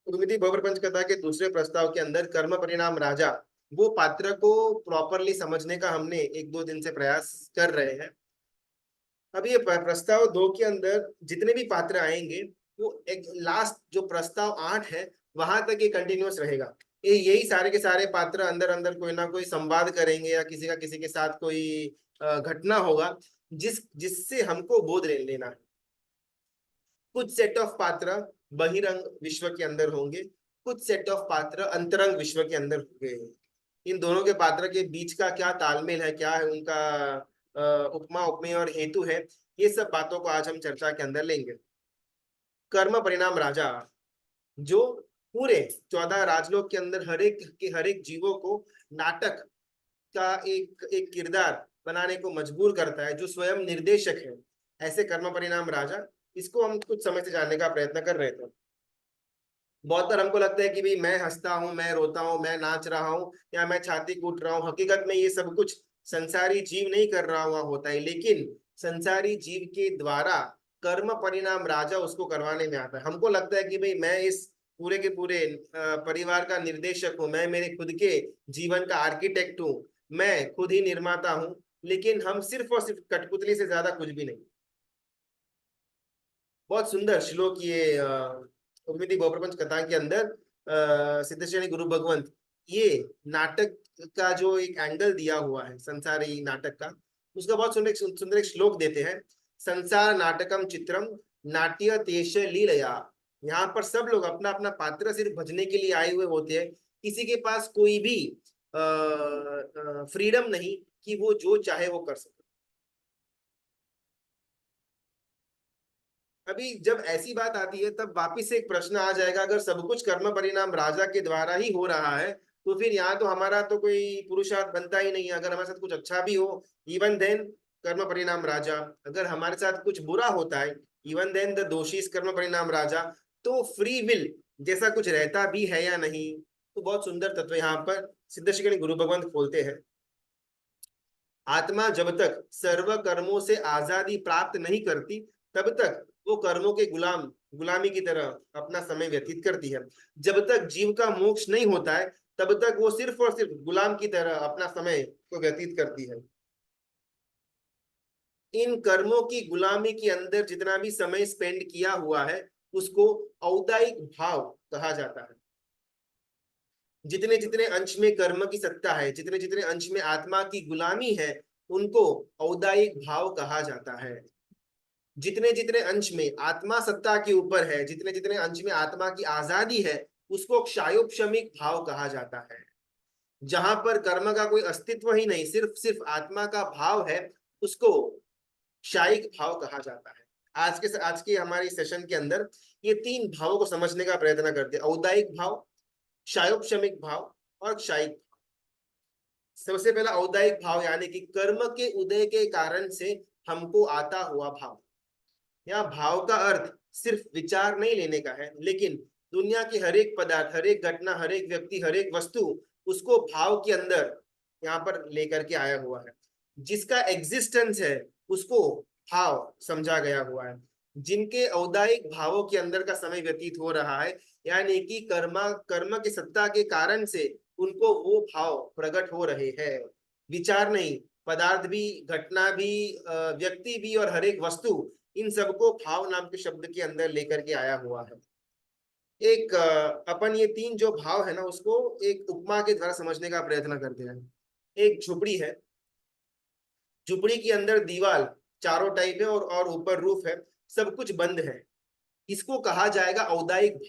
कुमुदी बहुप्रपंच कथा के दूसरे प्रस्ताव के अंदर कर्म परिणाम राजा वो पात्र को प्रॉपरली समझने का हमने एक दो दिन से प्रयास कर रहे हैं। अब ये प्रस्ताव 2 के अंदर जितने भी पात्र आएंगे वो एक लास्ट जो प्रस्ताव 8 है वहां तक ये कंटिन्यूअस रहेगा। ये यही सारे के सारे पात्र अंदर अंदर कोई ना कोई संवाद करेंगे या किसी का किसी के साथ कोई घटना होगा जिससे हमको बोध लेना है। कुछ सेट ऑफ पात्र बहिरंग विश्व के अंदर होंगे, कुछ सेट ऑफ पात्र अंतरंग विश्व के अंदर होंगे। इन दोनों के पात्र के बीच का क्या तालमेल है, क्या है उनका उपमा उपमेय और हेतु है, ये सब बातों को आज हम चर्चा के अंदर लेंगे। कर्म परिणाम राजा जो पूरे 14 राजलोक के अंदर हर एक जीवों को नाटक का एक एक किरदार बनाने को मजबूर करता है, जो स्वयं निर्देशक है, ऐसे कर्म परिणाम राजा, इसको हम कुछ समय से जानने का प्रयत्न कर रहे थे। बहुत बार हमको लगता है कि भाई मैं हंसता हूँ, मैं रोता हूँ, मैं नाच रहा हूँ या मैं छाती कूट रहा हूँ, हकीकत में ये सब कुछ संसारी जीव नहीं कर रहा हुआ होता है, लेकिन संसारी जीव के द्वारा कर्म परिणाम राजा उसको करवाने में आता है। हमको लगता है कि भाई मैं इस पूरे के पूरे परिवार का निर्देशक हूँ, मैं मेरे खुद के जीवन का आर्किटेक्ट हूँ, मैं खुद ही निर्माता हूँ, लेकिन हम सिर्फ और सिर्फ कठपुतली से ज्यादा कुछ भी नहीं। बहुत सुंदर श्लोक ये उर्मिति बहुप्रपंच कथा के अंदर सिद्धेश्वरी गुरु भगवंत ये नाटक का जो एक एंगल दिया हुआ है संसारी नाटक का, उसका बहुत सुंदर एक श्लोक देते हैं। संसार नाटकम चित्रम नाट्य तेश लीलया। यहाँ पर सब लोग अपना अपना पात्र सिर्फ भजने के लिए आए हुए होते हैं, किसी के पास कोई भी फ्रीडम नहीं कि वो जो चाहे वो कर सके। अभी जब ऐसी बात आती है तब वापिस से एक प्रश्न आ जाएगा, अगर सब कुछ कर्म परिणाम राजा के द्वारा ही हो रहा है तो फिर यहाँ तो हमारा तो कोई पुरुषार्थ बनता ही नहीं है। अगर हमारे साथ कुछ अच्छा भी हो, इवन देन कर्म परिणाम राजा। अगर हमारे साथ कुछ बुरा होता है, इवन देन द दोषी कर्म परिणाम राजा। तो फ्री विल जैसा कुछ रहता भी है या नहीं। तो बहुत सुंदर तत्व यहाँ पर सिद्धेश्वरी गुरु भगवंत खोलते हैं। आत्मा जब तक सर्व कर्मों से आजादी प्राप्त नहीं करती तब तक वो कर्मों के गुलामी की तरह अपना समय व्यतीत करती है। जब तक जीव का मोक्ष नहीं होता है तब तक वो सिर्फ और सिर्फ गुलाम की तरह अपना समय को व्यतीत करती है। इन कर्मों की गुलामी के अंदर जितना भी समय स्पेंड किया हुआ है उसको औदायिक भाव कहा जाता है। जितने जितने अंश में कर्म की सत्ता है, जितने जितने अंश में आत्मा की गुलामी है, उनको औदायिक भाव कहा जाता है। जितने जितने अंश में आत्मा सत्ता के ऊपर है, जितने जितने अंश में आत्मा की आजादी है, उसको क्षायोपशमिक भाव कहा जाता है। जहां पर कर्म का कोई अस्तित्व ही नहीं, सिर्फ सिर्फ आत्मा का भाव है, उसको क्षायिक भाव कहा जाता है। आज के हमारे सेशन के अंदर ये तीन भावों को समझने का प्रयत्न करते हैं: औदायिक भाव, क्षायोपशमिक भाव और क्षायिक। सबसे पहला औदायिक भाव यानी कि कर्म के उदय के कारण से हमको आता हुआ भाव। यहाँ भाव का अर्थ सिर्फ विचार नहीं लेने का है, लेकिन दुनिया के हर एक पदार्थ, हर एक घटना, हर एक व्यक्ति, हर एक वस्तु उसको भाव के अंदर यहाँ पर लेकर के आया हुआ है। जिसका एग्जिस्टेंस है उसको भाव समझा गया हुआ है। जिनके औदायिक भावों के अंदर का समय व्यतीत हो रहा है, यानी कि कर्म के सत्ता के कारण से उनको वो भाव प्रकट हो रहे हैं। विचार नहीं, पदार्थ भी, घटना भी, व्यक्ति भी और हर एक वस्तु, इन सबको भाव नाम के शब्द के अंदर लेकर के आया हुआ है। एक अपन ये तीन जो भाव है ना उसको एक उपमा के द्वारा समझने का प्रयत्न करते हैं। एक झुपड़ी है, झुपड़ी के अंदर दीवार चारों टाइप है और ऊपर रूफ है, सब कुछ बंद है, इसको कहा जाएगा औदायिक।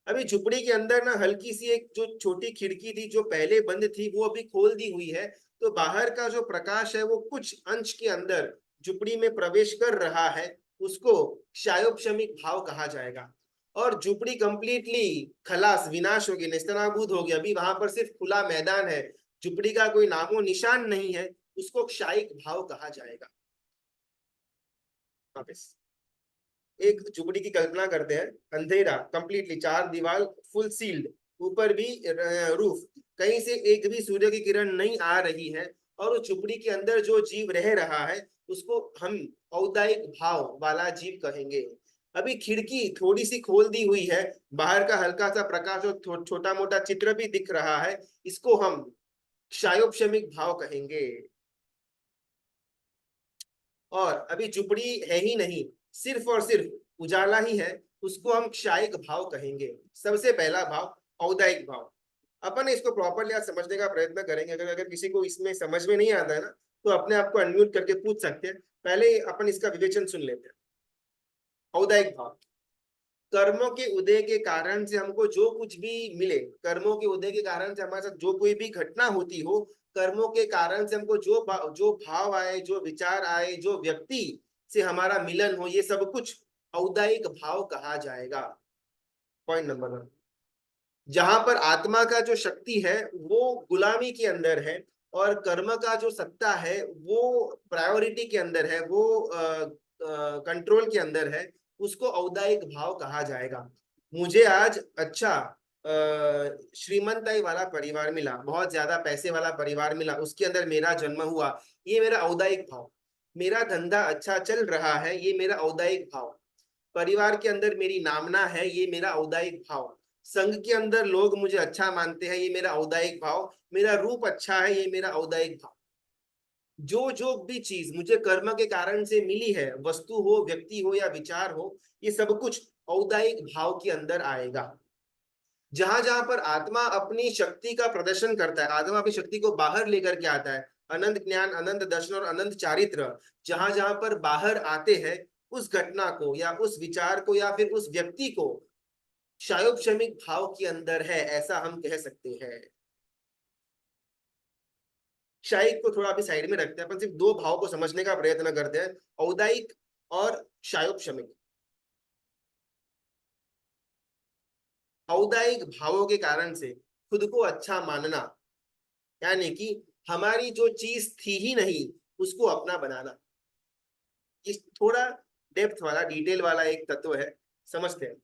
अभी झुपड़ी के अंदर ना हल्की सी एक जो छोटी खिड़की थी जो पहले बंद थी वो अभी खोल दी हुई है, तो बाहर का जो प्रकाश है वो कुछ अंश के अंदर झुपड़ी में प्रवेश कर रहा है, उसको क्षायोपशमिक भाव कहा जाएगा। और झुपड़ी कंप्लीटली खलास विनाश होगी, नेस्तनाबूद हो गया, अभी वहां पर सिर्फ खुला मैदान है, झुपड़ी का कोई नामो निशान नहीं है, उसको क्षायिक भाव कहा जाएगा। वापस एक झुपड़ी की कल्पना करते हैं, अंधेरा कंप्लीटली, चार दीवार फुल सील्ड, ऊपर भी रूफ, कहीं से एक भी सूर्य की किरण नहीं आ रही है, और उस झुपड़ी के अंदर जो जीव रह रहा है उसको हम औदायिक भाव वाला जीव कहेंगे। अभी खिड़की थोड़ी सी खोल दी हुई है, बाहर का हल्का सा प्रकाश और छोटा मोटा चित्र भी दिख रहा है, इसको हम क्षायोपशमिक भाव कहेंगे। और अभी झुपड़ी है ही नहीं, सिर्फ और सिर्फ उजाला ही है, उसको हम क्षायिक भाव कहेंगे। सबसे पहला भाव औदायिक भाव। अपन इसको प्रॉपरली आज समझने का प्रयत्न करेंगे। अगर अगर किसी को इसमें समझ में नहीं आता है ना, तो अपने आप को अनम्यूट करके पूछ सकते हैं। पहले अपन इसका विवेचन सुन लेते हैं। औदायिक भाव, कर्मों के उदय के कारण से हमको जो कुछ भी मिले, कर्मों के उदय के कारण से हमारे साथ जो कोई भी घटना होती हो, कर्मों के कारण से हमको जो भाव आए, जो विचार आए, जो व्यक्ति से हमारा मिलन हो, ये सब कुछ औदायिक भाव कहा जाएगा। Point number 1। जहां पर आत्मा का जो शक्ति है वो गुलामी के अंदर है, और कर्म का जो सत्ता है वो प्रायोरिटी के अंदर है, वो कंट्रोल के अंदर है, उसको औदायिक भाव कहा जाएगा। मुझे आज अच्छा श्रीमंताई वाला परिवार मिला, बहुत ज्यादा पैसे वाला परिवार मिला, उसके अंदर मेरा जन्म हुआ, ये मेरा औदायिक भाव। मेरा धंधा अच्छा चल रहा है, ये मेरा औदायिक भाव। परिवार के अंदर मेरी नामना है, ये मेरा औदायिक भाव। संघ के अंदर लोग मुझे अच्छा मानते हैं, ये मेरा औदायिक भाव। मेरा रूप अच्छा है, ये मेरा औदायिक भाव। जो जो भी चीज मुझे कर्म के कारण से मिली है, वस्तु हो, व्यक्ति हो या विचार हो, ये सब कुछ औदायिक भाव के अंदर आएगा। जहां जहां पर आत्मा अपनी शक्ति का प्रदर्शन करता है, आत्मा अपनी शक्ति को बाहर लेकर के आता है, अनंत ज्ञान, अनंत दर्शन और अनंत चारित्र जहां जहां पर बाहर आते हैं, उस घटना को या उस विचार को या फिर उस व्यक्ति को क्षायोपशमिक भाव के अंदर है, ऐसा हम कह सकते हैं। क्षायिक को थोड़ा अभी साइड में रखते हैं, अपन सिर्फ दो भाव को समझने का प्रयत्न करते हैं, औदायिक और क्षायोपशमिक। औदायिक भावों के कारण से खुद को अच्छा मानना, यानी कि हमारी जो चीज थी ही नहीं उसको अपना बनाना। इस थोड़ा डेप्थ वाला, डिटेल वाला एक तत्व है, समझते हैं।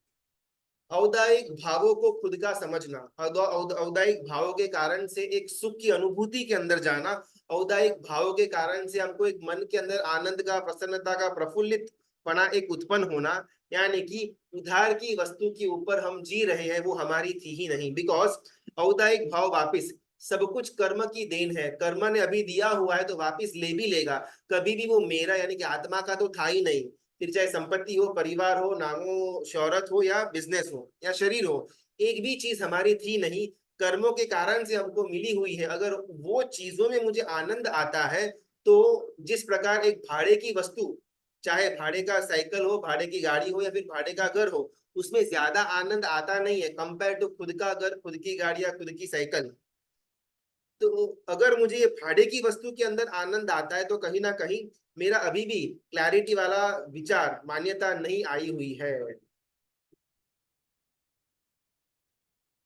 औदायिक भावों को खुद का समझना, औदायिक भावों के कारण से एक सुख की अनुभूति के अंदर जाना, औदायिक भावों के कारण से हमको एक मन के अंदर आनंद का, प्रसन्नता का, प्रफुल्लित पना एक उत्पन्न होना, यानी कि उधार की वस्तु के ऊपर हम जी रहे हैं, वो हमारी थी ही नहीं। बिकॉज औदायिक भाव वापिस, सब कुछ कर्म की देन है, कर्म ने अभी दिया हुआ है तो वापिस ले भी लेगा। कभी भी वो मेरा यानी कि आत्मा का तो था ही नहीं। फिर चाहे संपत्ति हो, परिवार हो, नामो शौहरत हो या बिजनेस हो या शरीर हो, एक भी चीज हमारी थी नहीं, कर्मों के कारण से हमको मिली हुई है। अगर वो चीजों में मुझे आनंद आता है, तो जिस प्रकार एक भाड़े की वस्तु, चाहे भाड़े का साइकिल हो, भाड़े की गाड़ी हो या फिर भाड़े का घर हो, उसमें ज्यादा आनंद आता नहीं है कंपेयर टू खुद का घर, खुद की गाड़ी या खुद की साइकिल। तो अगर मुझे ये भाड़े की वस्तु के अंदर आनंद आता है, तो कहीं ना कहीं मेरा अभी भी क्लैरिटी वाला विचार, मान्यता नहीं आई हुई है।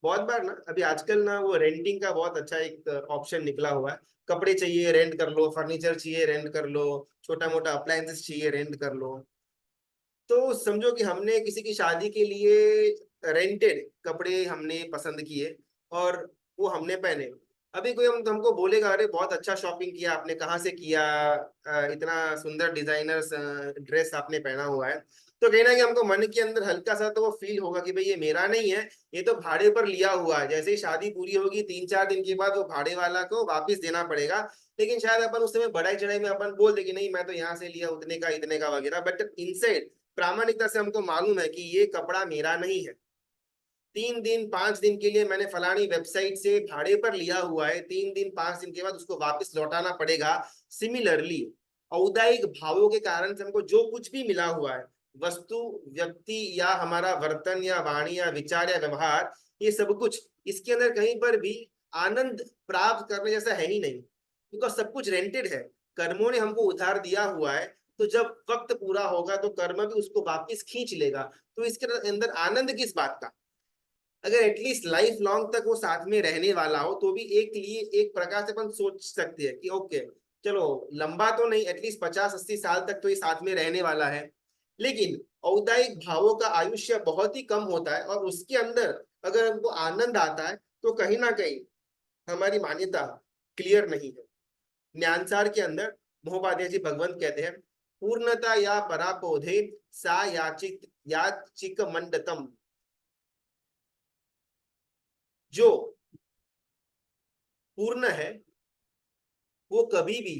बहुत बार ना, अभी आजकल ना वो रेंटिंग का बहुत अच्छा एक ऑप्शन निकला हुआ है। कपड़े चाहिए रेंट कर लो, फर्नीचर चाहिए रेंट कर लो, छोटा मोटा अप्लायंसेस चाहिए रेंट कर लो। तो समझो कि हमने किसी की शादी के लिए रेंटेड कपड़े हमने पसंद किए, और वो हमने पहने। अभी कोई हमको बोलेगा, अरे बहुत अच्छा शॉपिंग किया आपने, कहाँ से किया, इतना सुंदर डिजाइनर ड्रेस आपने पहना हुआ है। तो कहीं ना कहीं हमको मन के अंदर हल्का सा तो वो फील होगा कि भाई ये मेरा नहीं है, ये तो भाड़े पर लिया हुआ है। जैसे ही शादी पूरी होगी 3-4 दिन के बाद वो भाड़े वाला को वापिस देना पड़ेगा। लेकिन शायद अपन उस समय बढ़ाई चढ़ाई में अपन बोल दे कि नहीं, मैं तो यहाँ से लिया उतने का, इतने का वगैरह, बट इनसाइड प्रामाणिकता से हमको मालूम है कि ये कपड़ा मेरा नहीं है। 3 दिन 5 दिन के लिए मैंने फलानी वेबसाइट से भाड़े पर लिया हुआ है, 3 दिन 5 दिन के बाद उसको वापस लौटाना पड़ेगा। सिमिलरली औदायिक भावों के कारण से हमको जो कुछ भी मिला हुआ है, वस्तु, व्यक्ति या हमारा वर्तन या वाणी या विचार या व्यवहार, ये सब कुछ, इसके अंदर कहीं पर भी आनंद प्राप्त करने जैसा है ही नहीं, बिकॉज सब कुछ रेंटेड है। कर्मों ने हमको उधार दिया हुआ है, तो जब वक्त पूरा होगा तो कर्म भी उसको वापिस खींच लेगा। तो इसके अंदर आनंद किस बात का? अगर एटलीस्ट लाइफ लॉन्ग तक वो साथ में रहने वाला हो, तो भी एक लिए एक प्रकार से अपन सोच सकते हैं कि ओके, चलो लंबा तो नहीं, एटलीस्ट 50-80 साल तक तो ये साथ में रहने वाला है। लेकिन औदायिक भावों का आयुष्य बहुत ही कम होता है, और उसके अंदर अगर हमको आनंद आता है, तो कहीं ना कहीं हमारी मान्यता क्लियर नहीं है। ज्ञानसार के अंदर महोपाध्याय जी भगवंत कहते हैं, पूर्णता या परापोधे सा याचिक मंडतम। जो पूर्ण है वो कभी भी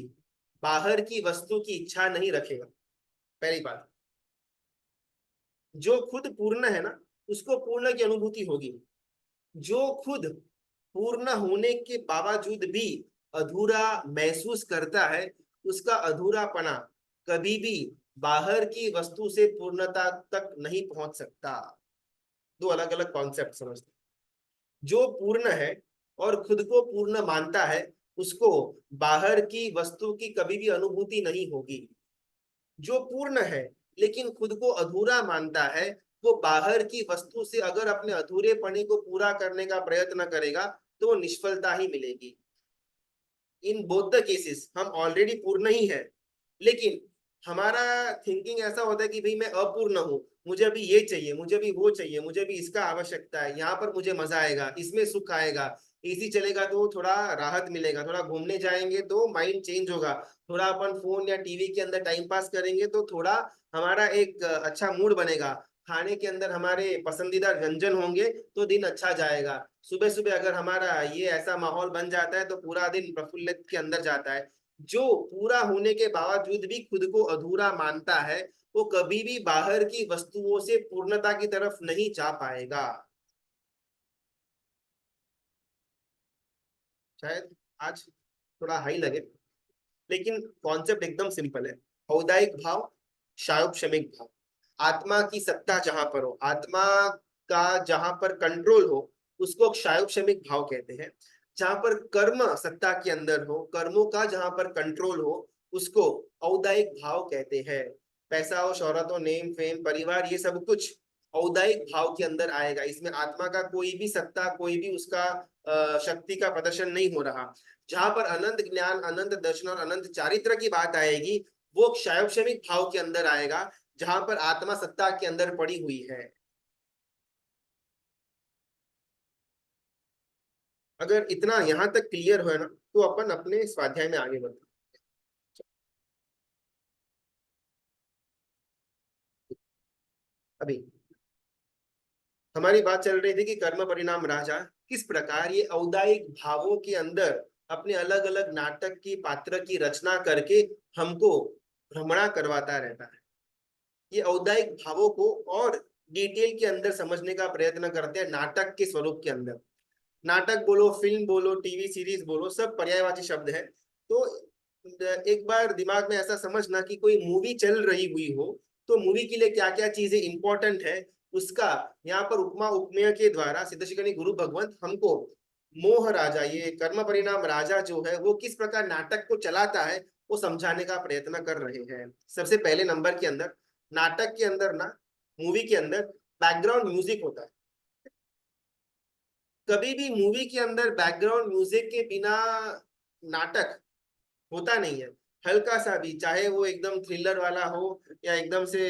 बाहर की वस्तु की इच्छा नहीं रखेगा। पहली बात, जो खुद पूर्ण है ना, उसको पूर्ण की अनुभूति होगी। जो खुद पूर्ण होने के बावजूद भी अधूरा महसूस करता है, उसका अधूरापना कभी भी बाहर की वस्तु से पूर्णता तक नहीं पहुंच सकता। दो अलग अलग कॉन्सेप्ट समझते। जो पूर्ण है और खुद को पूर्ण मानता है, उसको बाहर की वस्तु की कभी भी अनुभूति नहीं होगी। जो पूर्ण है लेकिन खुद को अधूरा मानता है, वो बाहर की वस्तु से अगर अपने अधूरेपने को पूरा करने का प्रयत्न करेगा तो निष्फलता ही मिलेगी। इन बोथ द केसेस हम ऑलरेडी पूर्ण ही है, लेकिन हमारा थिंकिंग ऐसा होता है कि भाई मैं अपूर्ण हूँ, मुझे अभी ये चाहिए, मुझे अभी वो चाहिए, मुझे अभी इसका आवश्यकता है, यहाँ पर मुझे मजा आएगा, इसमें सुख आएगा, एसी चलेगा तो थोड़ा राहत मिलेगा, थोड़ा घूमने जाएंगे तो माइंड चेंज होगा, थोड़ा अपन फोन या टीवी के अंदर टाइम पास करेंगे तो थोड़ा हमारा एक अच्छा मूड बनेगा, खाने के अंदर हमारे पसंदीदा व्यंजन होंगे तो दिन अच्छा जाएगा। सुबह सुबह अगर हमारा ये ऐसा माहौल बन जाता है तो पूरा दिन प्रफुल्लित के अंदर जाता है। जो पूरा होने के बावजूद भी खुद को अधूरा मानता है, वो कभी भी बाहर की वस्तुओं से पूर्णता की तरफ नहीं जा पाएगा। शायद आज थोड़ा हाई लगे, लेकिन कॉन्सेप्ट एकदम सिंपल है। औदायिक भाव, शायोपशमिक भाव। आत्मा की सत्ता जहां पर हो, आत्मा का जहां पर कंट्रोल हो, उसको क्षायोपशमिक भाव कहते हैं। जहां पर कर्म सत्ता के अंदर हो, कर्मों का जहां पर कंट्रोल हो, उसको औदायिक भाव कहते हैं। पैसा हो, शोहरत हो, नेम फेम, परिवार, ये सब कुछ औदायिक भाव के अंदर आएगा। इसमें आत्मा का कोई भी सत्ता, कोई भी उसका शक्ति का प्रदर्शन नहीं हो रहा। जहां पर अनंत ज्ञान, अनंत दर्शन और अनंत चारित्र की बात आएगी, वो क्षायोपशमिक भाव के अंदर आएगा, जहां पर आत्मा सत्ता के अंदर पड़ी हुई है। अगर इतना यहां तक क्लियर हो ना, तो अपन अपने स्वाध्याय में आगे बढ़ते। अभी हमारी बात चल रही थी कि कर्म परिणाम राजा किस प्रकार ये औदायिक भावों के अंदर अपने अलग अलग नाटक की पात्र की रचना करके हमको भ्रमणा करवाता रहता है। ये औदायिक भावों को और डिटेल के अंदर समझने का प्रयत्न करते हैं नाटक के स्वरूप के अंदर। नाटक बोलो, फिल्म बोलो, टीवी सीरीज बोलो, सब पर्यायवाची शब्द है। तो एक बार दिमाग में ऐसा समझना कि कोई मूवी चल रही हुई हो, तो मूवी के लिए क्या क्या चीजें इंपॉर्टेंट है, उसका यहाँ पर उपमा उपमेय के द्वारा सिद्धशिखनी गुरु भगवंत हमको मोह राजा, ये कर्म परिणाम राजा जो है वो किस प्रकार नाटक को चलाता है, वो समझाने का प्रयत्न कर रहे हैं। सबसे पहले नंबर के अंदर, नाटक के अंदर ना, मूवी के अंदर बैकग्राउंड म्यूजिक होता है। कभी भी मूवी के अंदर बैकग्राउंड म्यूजिक के बिना नाटक होता नहीं है। हल्का सा भी, चाहे वो एकदम थ्रिलर वाला हो या एकदम से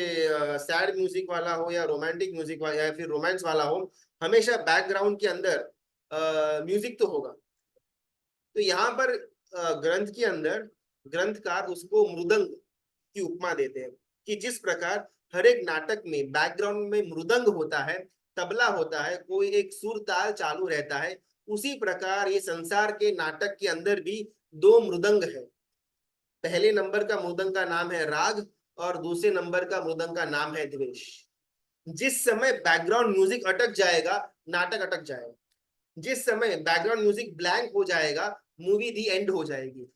सैड म्यूजिक वाला हो या रोमांटिक म्यूजिक वाला या फिर रोमांस वाला हो, हमेशा बैकग्राउंड के अंदर म्यूजिक तो होगा। तो यहाँ पर ग्रंथ के अंदर ग्रंथकार उसको मृदंग की उपमा देते हैं कि जिस प्रकार हर एक नाटक में बैकग्राउंड में मृदंग होता है, तबला होता है, कोई एक सुर ताल चालू रहता है, उसी प्रकार ये संसार के नाटक के अंदर भी दो मृदंग है। पहले नंबर का मृदंग का नाम है राग और दूसरे नंबर का मृदंग का नाम है द्वेष। जिस समय बैकग्राउंड म्यूजिक अटक जाएगा, नाटक अटक जाएगा। जिस समय बैकग्राउंड म्यूजिक ब्लैंक हो जाएगा, मूवी दी एंड हो जाएगी।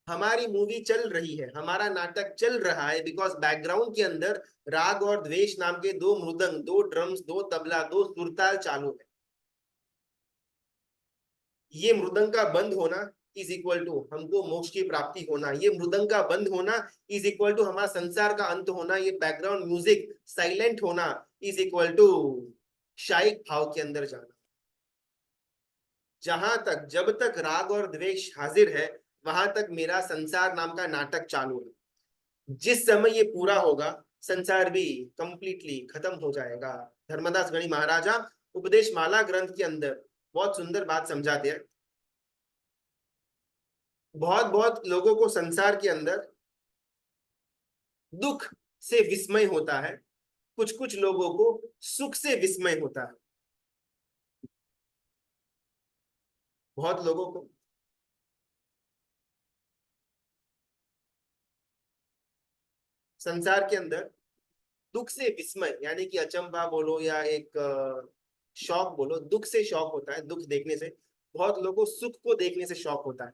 हमारी मूवी चल रही है, हमारा नाटक चल रहा है, बिकॉज बैकग्राउंड के अंदर राग और द्वेष नाम के दो मृदंग, दो ड्रम्स, दो तबला, दो सुरताल चालू है। ये मृदंग का बंद होना इज इक्वल टू हमको मोक्ष की प्राप्ति होना। ये मृदंग का बंद होना इज इक्वल टू हमारा संसार का अंत होना। ये बैकग्राउंड म्यूजिक साइलेंट होना इज इक्वल टू शायिक भाव के अंदर जाना। जहां तक, जब तक राग और द्वेष हाजिर है, वहां तक मेरा संसार नाम का नाटक चालू है। जिस समय ये पूरा होगा, संसार भी कंप्लीटली खत्म हो जाएगा। धर्मदास गणी महाराजा उपदेश माला ग्रंथ के अंदर बहुत सुंदर बात समझाते हैं। बहुत बहुत लोगों को संसार के अंदर दुख से विस्मय होता है, कुछ कुछ लोगों को सुख से विस्मय होता है। बहुत लोगों को संसार के अंदर दुख से विस्मय यानी कि अचंभा बोलो या एक शौक बोलो, दुख से शौक होता है, दुख देखने से। बहुत लोगों को सुख को देखने से शौक होता है।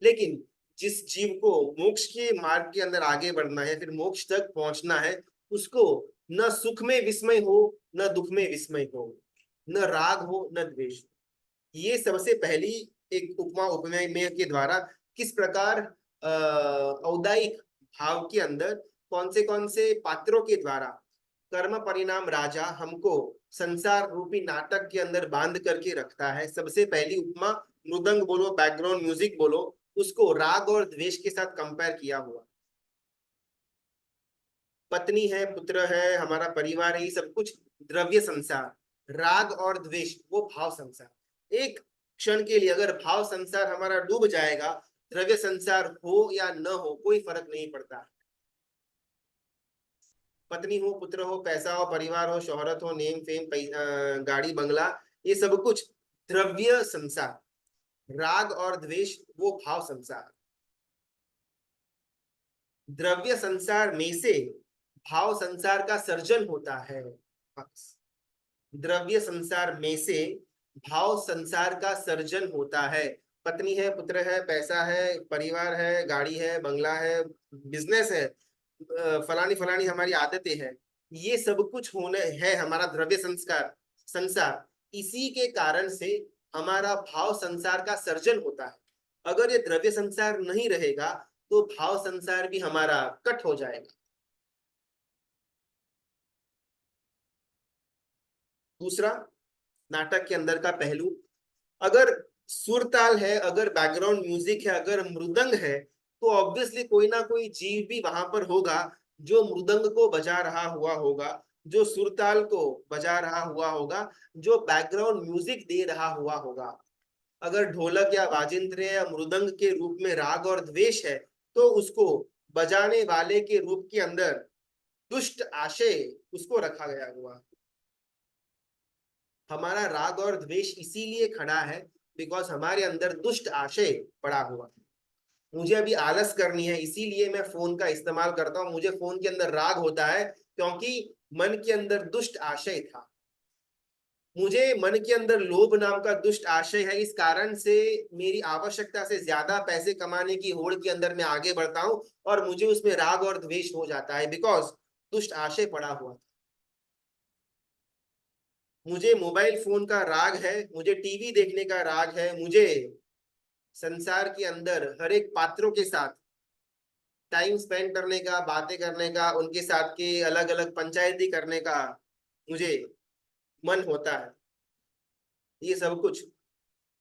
लेकिन जिस जीव को मोक्ष के मार्ग के अंदर आगे बढ़ना है, फिर मोक्ष तक पहुंचना है, उसको न सुख में विस्मय हो, न दुख में विस्मय हो, न राग हो, न द्वेष हो। ये सबसे पहली एक उपमा उपमेय के द्वारा किस प्रकार औदायिक भाव के अंदर कौन से पात्रों के द्वारा कर्म परिणाम राजा हमको संसार रूपी नाटक के अंदर बांध करके रखता है। सबसे पहली उपमा मृदंग बोलो, बैकग्राउंड म्यूजिक बोलो, उसको राग और द्वेष के साथ कंपेयर किया हुआ। पत्नी है, पुत्र है, हमारा परिवार है, ये सब कुछ द्रव्य संसार। राग और द्वेष वो भाव संसार। एक क्षण के लिए अगर भाव संसार हमारा डूब जाएगा, द्रव्य संसार हो या न हो कोई फर्क नहीं पड़ता। पत्नी हो, पुत्र हो, पैसा हो, परिवार हो, शोहरत हो, नेम फेम, गाड़ी बंगला, ये सब कुछ द्रव्य संसार। राग और द्वेष वो भाव संसार। द्रव्य संसार में से भाव संसार का सर्जन होता है। द्रव्य संसार में से भाव संसार का सर्जन होता है। पत्नी है, पुत्र है, पैसा है, परिवार है, गाड़ी है, बंगला है, बिजनेस है, फलानी फलानी हमारी आदतें हैं, ये सब कुछ होने है हमारा द्रव्य संस्कार संसार। इसी के कारण से हमारा भाव संसार का सर्जन होता है। अगर ये द्रव्य संसार नहीं रहेगा तो भाव संसार भी हमारा कट हो जाएगा। दूसरा नाटक के अंदर का पहलू, अगर सुर ताल है, अगर बैकग्राउंड म्यूजिक है, अगर मृदंग है, तो ऑब्वियसली कोई ना कोई जीव भी वहां पर होगा जो मृदंग को बजा रहा हुआ होगा, जो सुरताल को बजा रहा हुआ होगा, जो बैकग्राउंड म्यूजिक दे रहा हुआ होगा। अगर ढोलक या वाजिंत्र या मृदंग के रूप में राग और द्वेष है, तो उसको बजाने वाले के रूप के अंदर दुष्ट आशय उसको रखा गया हुआ। हमारा राग और द्वेष इसीलिए खड़ा है बिकॉज हमारे अंदर दुष्ट आशय पड़ा हुआ। मुझे अभी आलस करनी है, इसीलिए मैं फोन का इस्तेमाल करता हूं। मुझे फोन के अंदर राग होता है क्योंकि मन के अंदर दुष्ट आशय था। मुझे मन के अंदर लोभ नाम का दुष्ट आशय है, इस कारण से मेरी आवश्यकता से ज्यादा पैसे कमाने की होड़ के अंदर मैं आगे बढ़ता हूं और मुझे उसमें राग और द्वेष हो जाता है बिकॉज दुष्ट आशय पड़ा हुआ था। मुझे मोबाइल फोन का राग है, मुझे टीवी देखने का राग है, मुझे संसार के अंदर हर एक पात्रों के साथ टाइम स्पेंड करने का, बातें करने का, उनके साथ के अलग अलग पंचायती करने का मुझे मन होता है। ये सब कुछ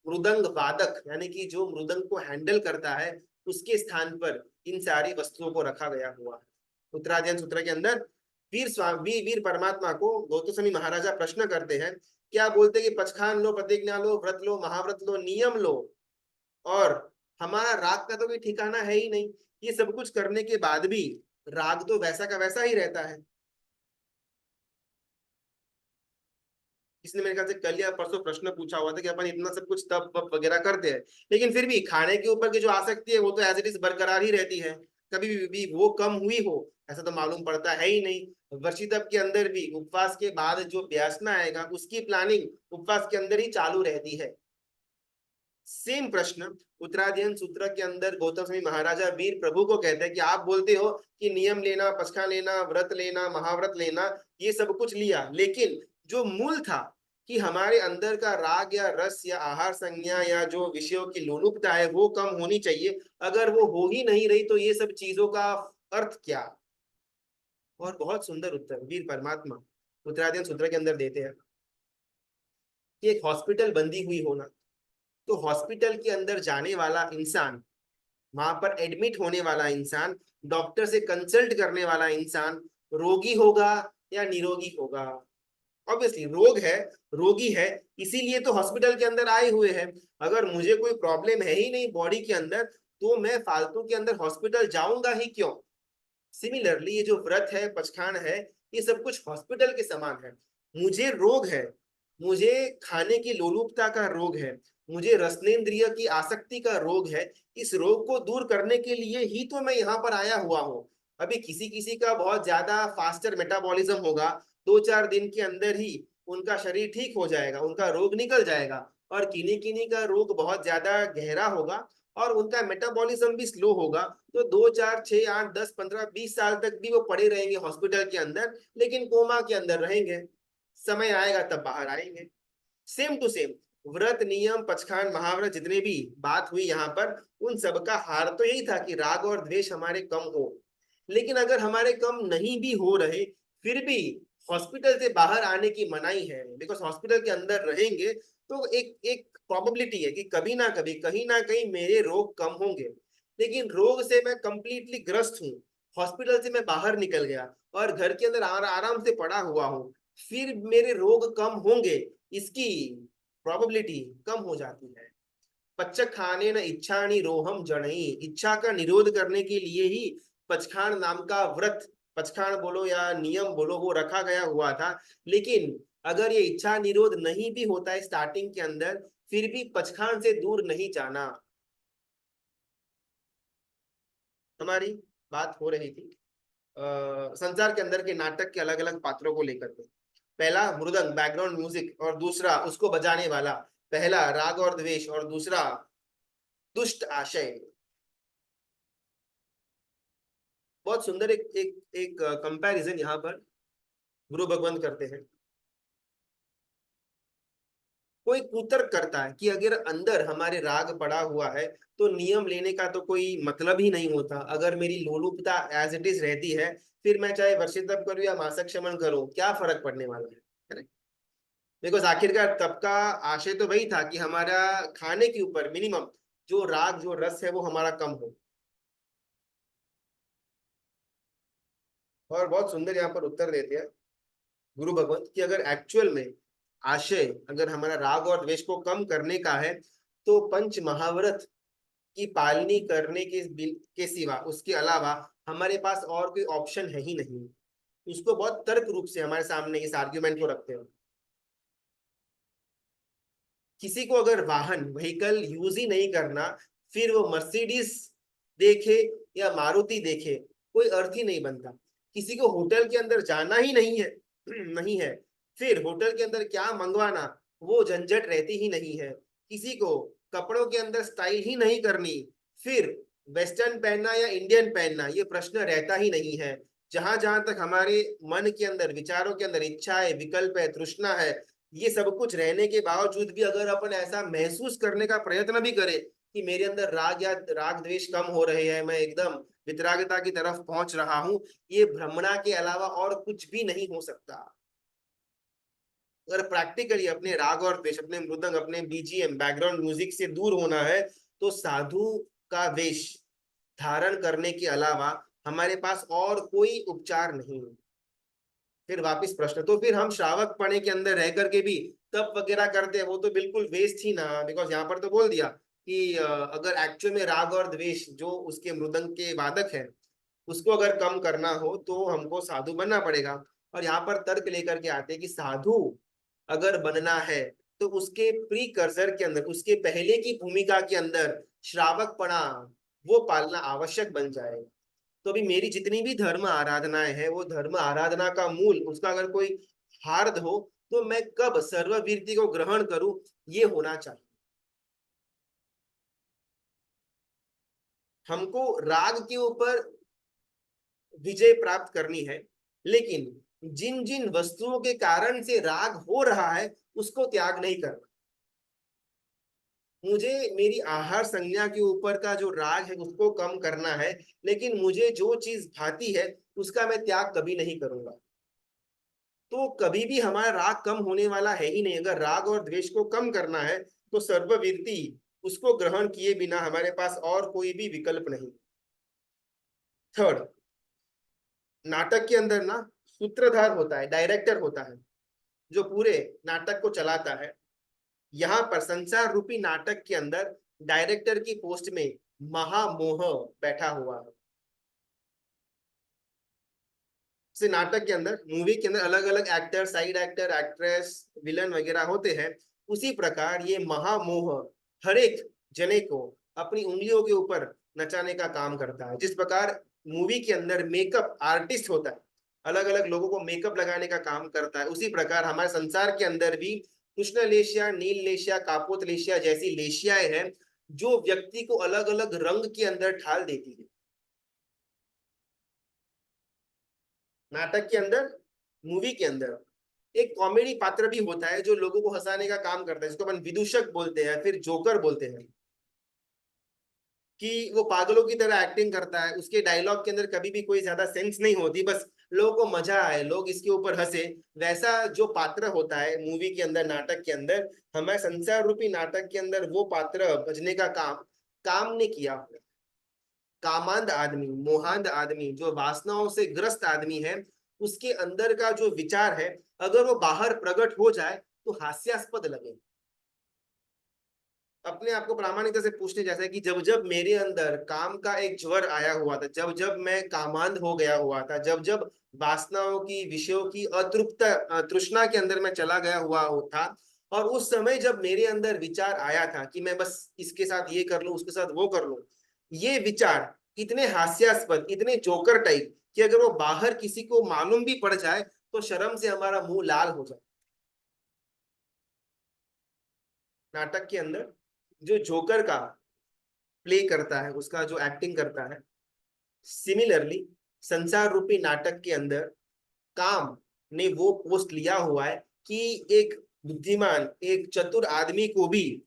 मृदंग वादक यानी कि जो मृदंग को हैंडल करता है उसके स्थान पर इन सारी वस्तुओं को रखा गया हुआ है। उत्तराध्ययन सूत्र के अंदर वीर परमात्मा को गौतम स्वामी महाराजा प्रश्न करते हैं, क्या बोलते हैं कि पचखान लो, प्रतिज्ञा लो, व्रत लो, महाव्रत लो, नियम लो, और हमारा राग का तो कोई ठिकाना है ही नहीं। ये सब कुछ करने के बाद भी राग तो वैसा का वैसा ही रहता है। इसने मेरे ख्याल से कल या परसों प्रश्न पूछा हुआ था कि अपन इतना सब कुछ तप वप वगैरह करते हैं, लेकिन फिर भी खाने के ऊपर की जो आसक्ति है वो तो एज इट इज बरकरार ही रहती है। कभी भी वो कम हुई हो ऐसा तो मालूम पड़ता है ही नहीं। वर्षी तप के अंदर भी उपवास के बाद जो व्यासना आएगा उसकी प्लानिंग उपवास के अंदर ही चालू रहती है। सेम प्रश्न उत्तराध्ययन सूत्र के अंदर गौतम स्वामी महाराजा वीर प्रभु को कहते हैं कि आप बोलते हो कि नियम लेना, पसखा लेना, व्रत लेना, महाव्रत लेना, ये सब कुछ लिया, लेकिन जो मूल था कि हमारे अंदर का राग या रस या आहार संज्ञा या जो विषयों की लोलुपता है वो कम होनी चाहिए, अगर वो हो ही नहीं रही तो ये सब चीजों का अर्थ क्या। और बहुत सुंदर उत्तर वीर परमात्मा उत्तराध्ययन सूत्र के अंदर देते हैं कि एक हॉस्पिटल बंदी हुई होना, तो हॉस्पिटल के अंदर जाने वाला इंसान, वहां पर एडमिट होने वाला इंसान, डॉक्टर से कंसल्ट करने वाला इंसान रोगी होगा या निरोगी होगा। ऑब्वियसली रोग है, रोगी है, इसीलिए तो हॉस्पिटल के अंदर आए हुए हैं। अगर मुझे कोई प्रॉब्लम है ही नहीं बॉडी के अंदर तो मैं फालतू के अंदर हॉस्पिटल जाऊंगा ही क्यों। सिमिलरली ये जो व्रत है, पचखान है, ये सब कुछ हॉस्पिटल के समान है। मुझे रोग है, मुझे खाने की लोलुपता का रोग है, मुझे रसनेंद्रिय की आसक्ति का रोग है। इस रोग को दूर करने के लिए ही तो मैं यहाँ पर आया हुआ हूँ। अभी किसी किसी का बहुत ज्यादा फास्टर मेटाबॉलिज्म होगा, 2-4 दिन के अंदर ही उनका शरीर ठीक हो जाएगा, उनका रोग निकल जाएगा। और किन्हीं किन्हीं का रोग बहुत ज्यादा गहरा होगा और उनका मेटाबॉलिज्म भी स्लो होगा, तो 2, 4, 6, 8, 10, 15, 20 साल तक भी वो पड़े रहेंगे हॉस्पिटल के अंदर, लेकिन कोमा के अंदर रहेंगे। समय आएगा तब बाहर आएंगे। सेम टू सेम व्रत, नियम, पचखान, महाव्रत जितने भी बात हुई यहाँ पर, उन सबका हार तो यही था कि राग और द्वेष हमारे कम हो। लेकिन अगर हमारे कम नहीं भी हो रहे, फिर भी हॉस्पिटल से बाहर आने की मनाही है, बिकॉज हॉस्पिटल के अंदर रहेंगे तो एक एक प्रोबेबिलिटी है कि कभी ना कभी कहीं ना कहीं मेरे रोग कम होंगे। लेकिन रोग से मैं कंप्लीटली ग्रस्त हूँ, हॉस्पिटल से मैं बाहर निकल गया और घर के अंदर आराम से पड़ा हुआ हूँ, फिर मेरे रोग कम होंगे, इसकी प्रोबेबिलिटी कम हो जाती है। पच्चक खाने न इच्छानी रोहम जड़ई, इच्छा का निरोध करने के लिए ही पचखान नाम का व्रत, पचखान बोलो या नियम बोलो, वो रखा गया हुआ था। लेकिन अगर ये इच्छा निरोध नहीं भी होता है स्टार्टिंग के अंदर, फिर भी पचखान से दूर नहीं जाना। हमारी बात हो रही थी संसार के अंदर के नाटक के अलग अलग पात्रों को लेकर के। पहला मृदंग बैकग्राउंड म्यूजिक, और दूसरा उसको बजाने वाला। पहला राग और द्वेष और दूसरा दुष्ट आशय। बहुत सुंदर एक एक एक कंपैरिजन यहाँ पर गुरु भगवंत करते हैं। कोई कुतर्क करता है कि अगर अंदर हमारे राग पड़ा हुआ है तो नियम लेने का तो कोई मतलब ही नहीं होता। अगर मेरी लोलुपता एज इट इज रहती है, फिर मैं चाहे वर्षित तप करूं या मासक शमन करूं, क्या फर्क पड़ने वाला है ना? बिकॉज आखिरकार तब का आशय तो वही था कि हमारा खाने के ऊपर मिनिमम जो राग जो रस है वो हमारा कम हो। और बहुत सुंदर यहाँ पर उत्तर देते हैं गुरु भगवंत कि अगर एक्चुअल में आशय अगर हमारा राग और द्वेष को कम करने का है, तो पंच महाव्रत की पालनी करने के सिवा, उसके अलावा हमारे पास और कोई ऑप्शन है ही नहीं। उसको बहुत तर्क रूप से हमारे सामने इस आर्ग्यूमेंट को रखते हैं। किसी को अगर वाहन व्हीकल यूज ही नहीं करना, फिर वो मर्सिडीज देखे या मारुति देखे, कोई अर्थ ही नहीं बनता। किसी को होटल के अंदर जाना ही नहीं है नहीं है, फिर होटल के अंदर क्या मंगवाना, वो झंझट रहती ही नहीं है। किसी को कपड़ों के अंदर स्टाइल ही नहीं करनी, फिर वेस्टर्न पहनना या इंडियन पहनना, ये प्रश्न रहता ही नहीं है। जहां जहां तक हमारे मन के अंदर, विचारों के अंदर इच्छा है, विकल्प है, तृष्णा है, ये सब कुछ रहने के बावजूद भी अगर अपन ऐसा महसूस करने का प्रयत्न भी करें कि मेरे अंदर राग या राग द्वेष कम हो रहे हैं, मैं एकदम वितरागता की तरफ पहुंच रहा हूं, ये भ्रमणा के अलावा और कुछ भी नहीं हो सकता। अगर प्रैक्टिकली अपने राग और द्वेष, अपने मृदंग, अपने बीजीएम बैकग्राउंड म्यूजिक से दूर होना है, तो साधु का वेश धारण करने के अलावा हमारे पास और कोई उपचार नहीं है। फिर वापिस प्रश्न, तो फिर हम श्रावक पणे के अंदर रह करके भी तप वगैरह करते हैं, वो तो बिल्कुल वेस्ट ही ना। बिकॉज यहाँ पर तो बोल दिया कि अगर एक्चुअल में राग और द्वेष जो उसके मृदंग के वादक है, उसको अगर कम करना हो तो हमको साधु बनना पड़ेगा। और यहाँ पर तर्क लेकर के आते हैं कि साधु अगर बनना है तो उसके प्रीकर्सर के अंदर, उसके पहले की भूमिका के अंदर श्रावकपणा वो पालना आवश्यक बन जाएगा। तो अभी मेरी जितनी भी धर्म आराधनाएं हैं, वो धर्म आराधना का मूल, उसका अगर कोई हार्द हो, तो मैं कब सर्ववीरति को ग्रहण करूं, ये होना चाहिए। हमको राग के ऊपर विजय प्राप्त करनी है, लेकिन जिन जिन वस्तुओं के कारण से राग हो रहा है उसको त्याग नहीं करना। मुझे मेरी आहार संज्ञा के ऊपर का जो राग है उसको कम करना है, लेकिन मुझे जो चीज भाती है उसका मैं त्याग कभी नहीं करूंगा। तो कभी भी हमारा राग कम होने वाला है ही नहीं। अगर राग और द्वेष को कम करना है तो सर्ववीरति, उसको ग्रहण किए बिना हमारे पास और कोई भी विकल्प नहीं। थर्ड, नाटक के अंदर ना सूत्रधार होता है, डायरेक्टर होता है, जो पूरे नाटक को चलाता है। यहाँ पर संसार रूपी नाटक के अंदर डायरेक्टर की पोस्ट में महामोह बैठा हुआ है। से नाटक के अंदर, मूवी के अंदर अलग अलग actor, side actor, actress, villain वगैरह होते हैं, उसी प्रकार ये महामोह हर एक जने को अपनी उंगलियों के ऊपर नचाने का काम करता है। जिस प्रकार मूवी के अंदर मेकअप आर्टिस्ट होता है, अलग अलग लोगों को मेकअप लगाने का काम करता है, उसी प्रकार हमारे संसार के अंदर भी कृष्ण लेशिया, नील लेशिया, कापोत लेशिया जैसी लेशियाएं हैं जो व्यक्ति को अलग अलग रंग के अंदर ढाल देती है। नाटक के अंदर, मूवी के अंदर एक कॉमेडी पात्र भी होता है जो लोगों को हंसाने का काम करता है, जिसको अपन विदूषक बोलते हैं, फिर जोकर बोलते हैं, कि वो पागलों की तरह एक्टिंग करता है। उसके डायलॉग के अंदर कभी भी कोई ज्यादा सेंस नहीं होती, बस लोगों को मजा आए, लोग इसके ऊपर हंसे, वैसा जो पात्र होता है मूवी के अंदर, नाटक के अंदर, हमारे संसार रूपी नाटक के अंदर वो पात्र बजने का काम काम ने किया हुआ। कामांध आदमी, मोहांध आदमी, जो वासनाओं से ग्रस्त आदमी है, उसके अंदर का जो विचार है, अगर वो बाहर प्रकट हो जाए तो हास्यास्पद लगे। अपने आप को प्रामाणिकता से पूछने जैसा है कि जब जब मेरे अंदर काम का एक ज्वर आया हुआ था, जब जब मैं कामांध हो गया हुआ था, जब जब वासनाओं की, विषयों की अतृप्त तृष्णा के अंदर मैं चला गया हुआ था, और उस समय जब मेरे अंदर विचार आया था कि मैं बस इसके साथ ये कर लूं, उसके साथ वो कर लूं, ये विचार इतने हास्यास्पद, इतने जोकर टाइप कि अगर वो बाहर किसी को मालूम भी पड़ जाए तो शर्म से हमारा मुंह लाल हो जाए। नाटक के अंदर जो जोकर का प्ले करता है, उसका जो एक्टिंग करता है, सिमिलरली संसार रूपी नाटक के अंदर काम ने वो पोस्ट लिया हुआ है कि एक बुद्धिमान, एक चतुर आदमी को भी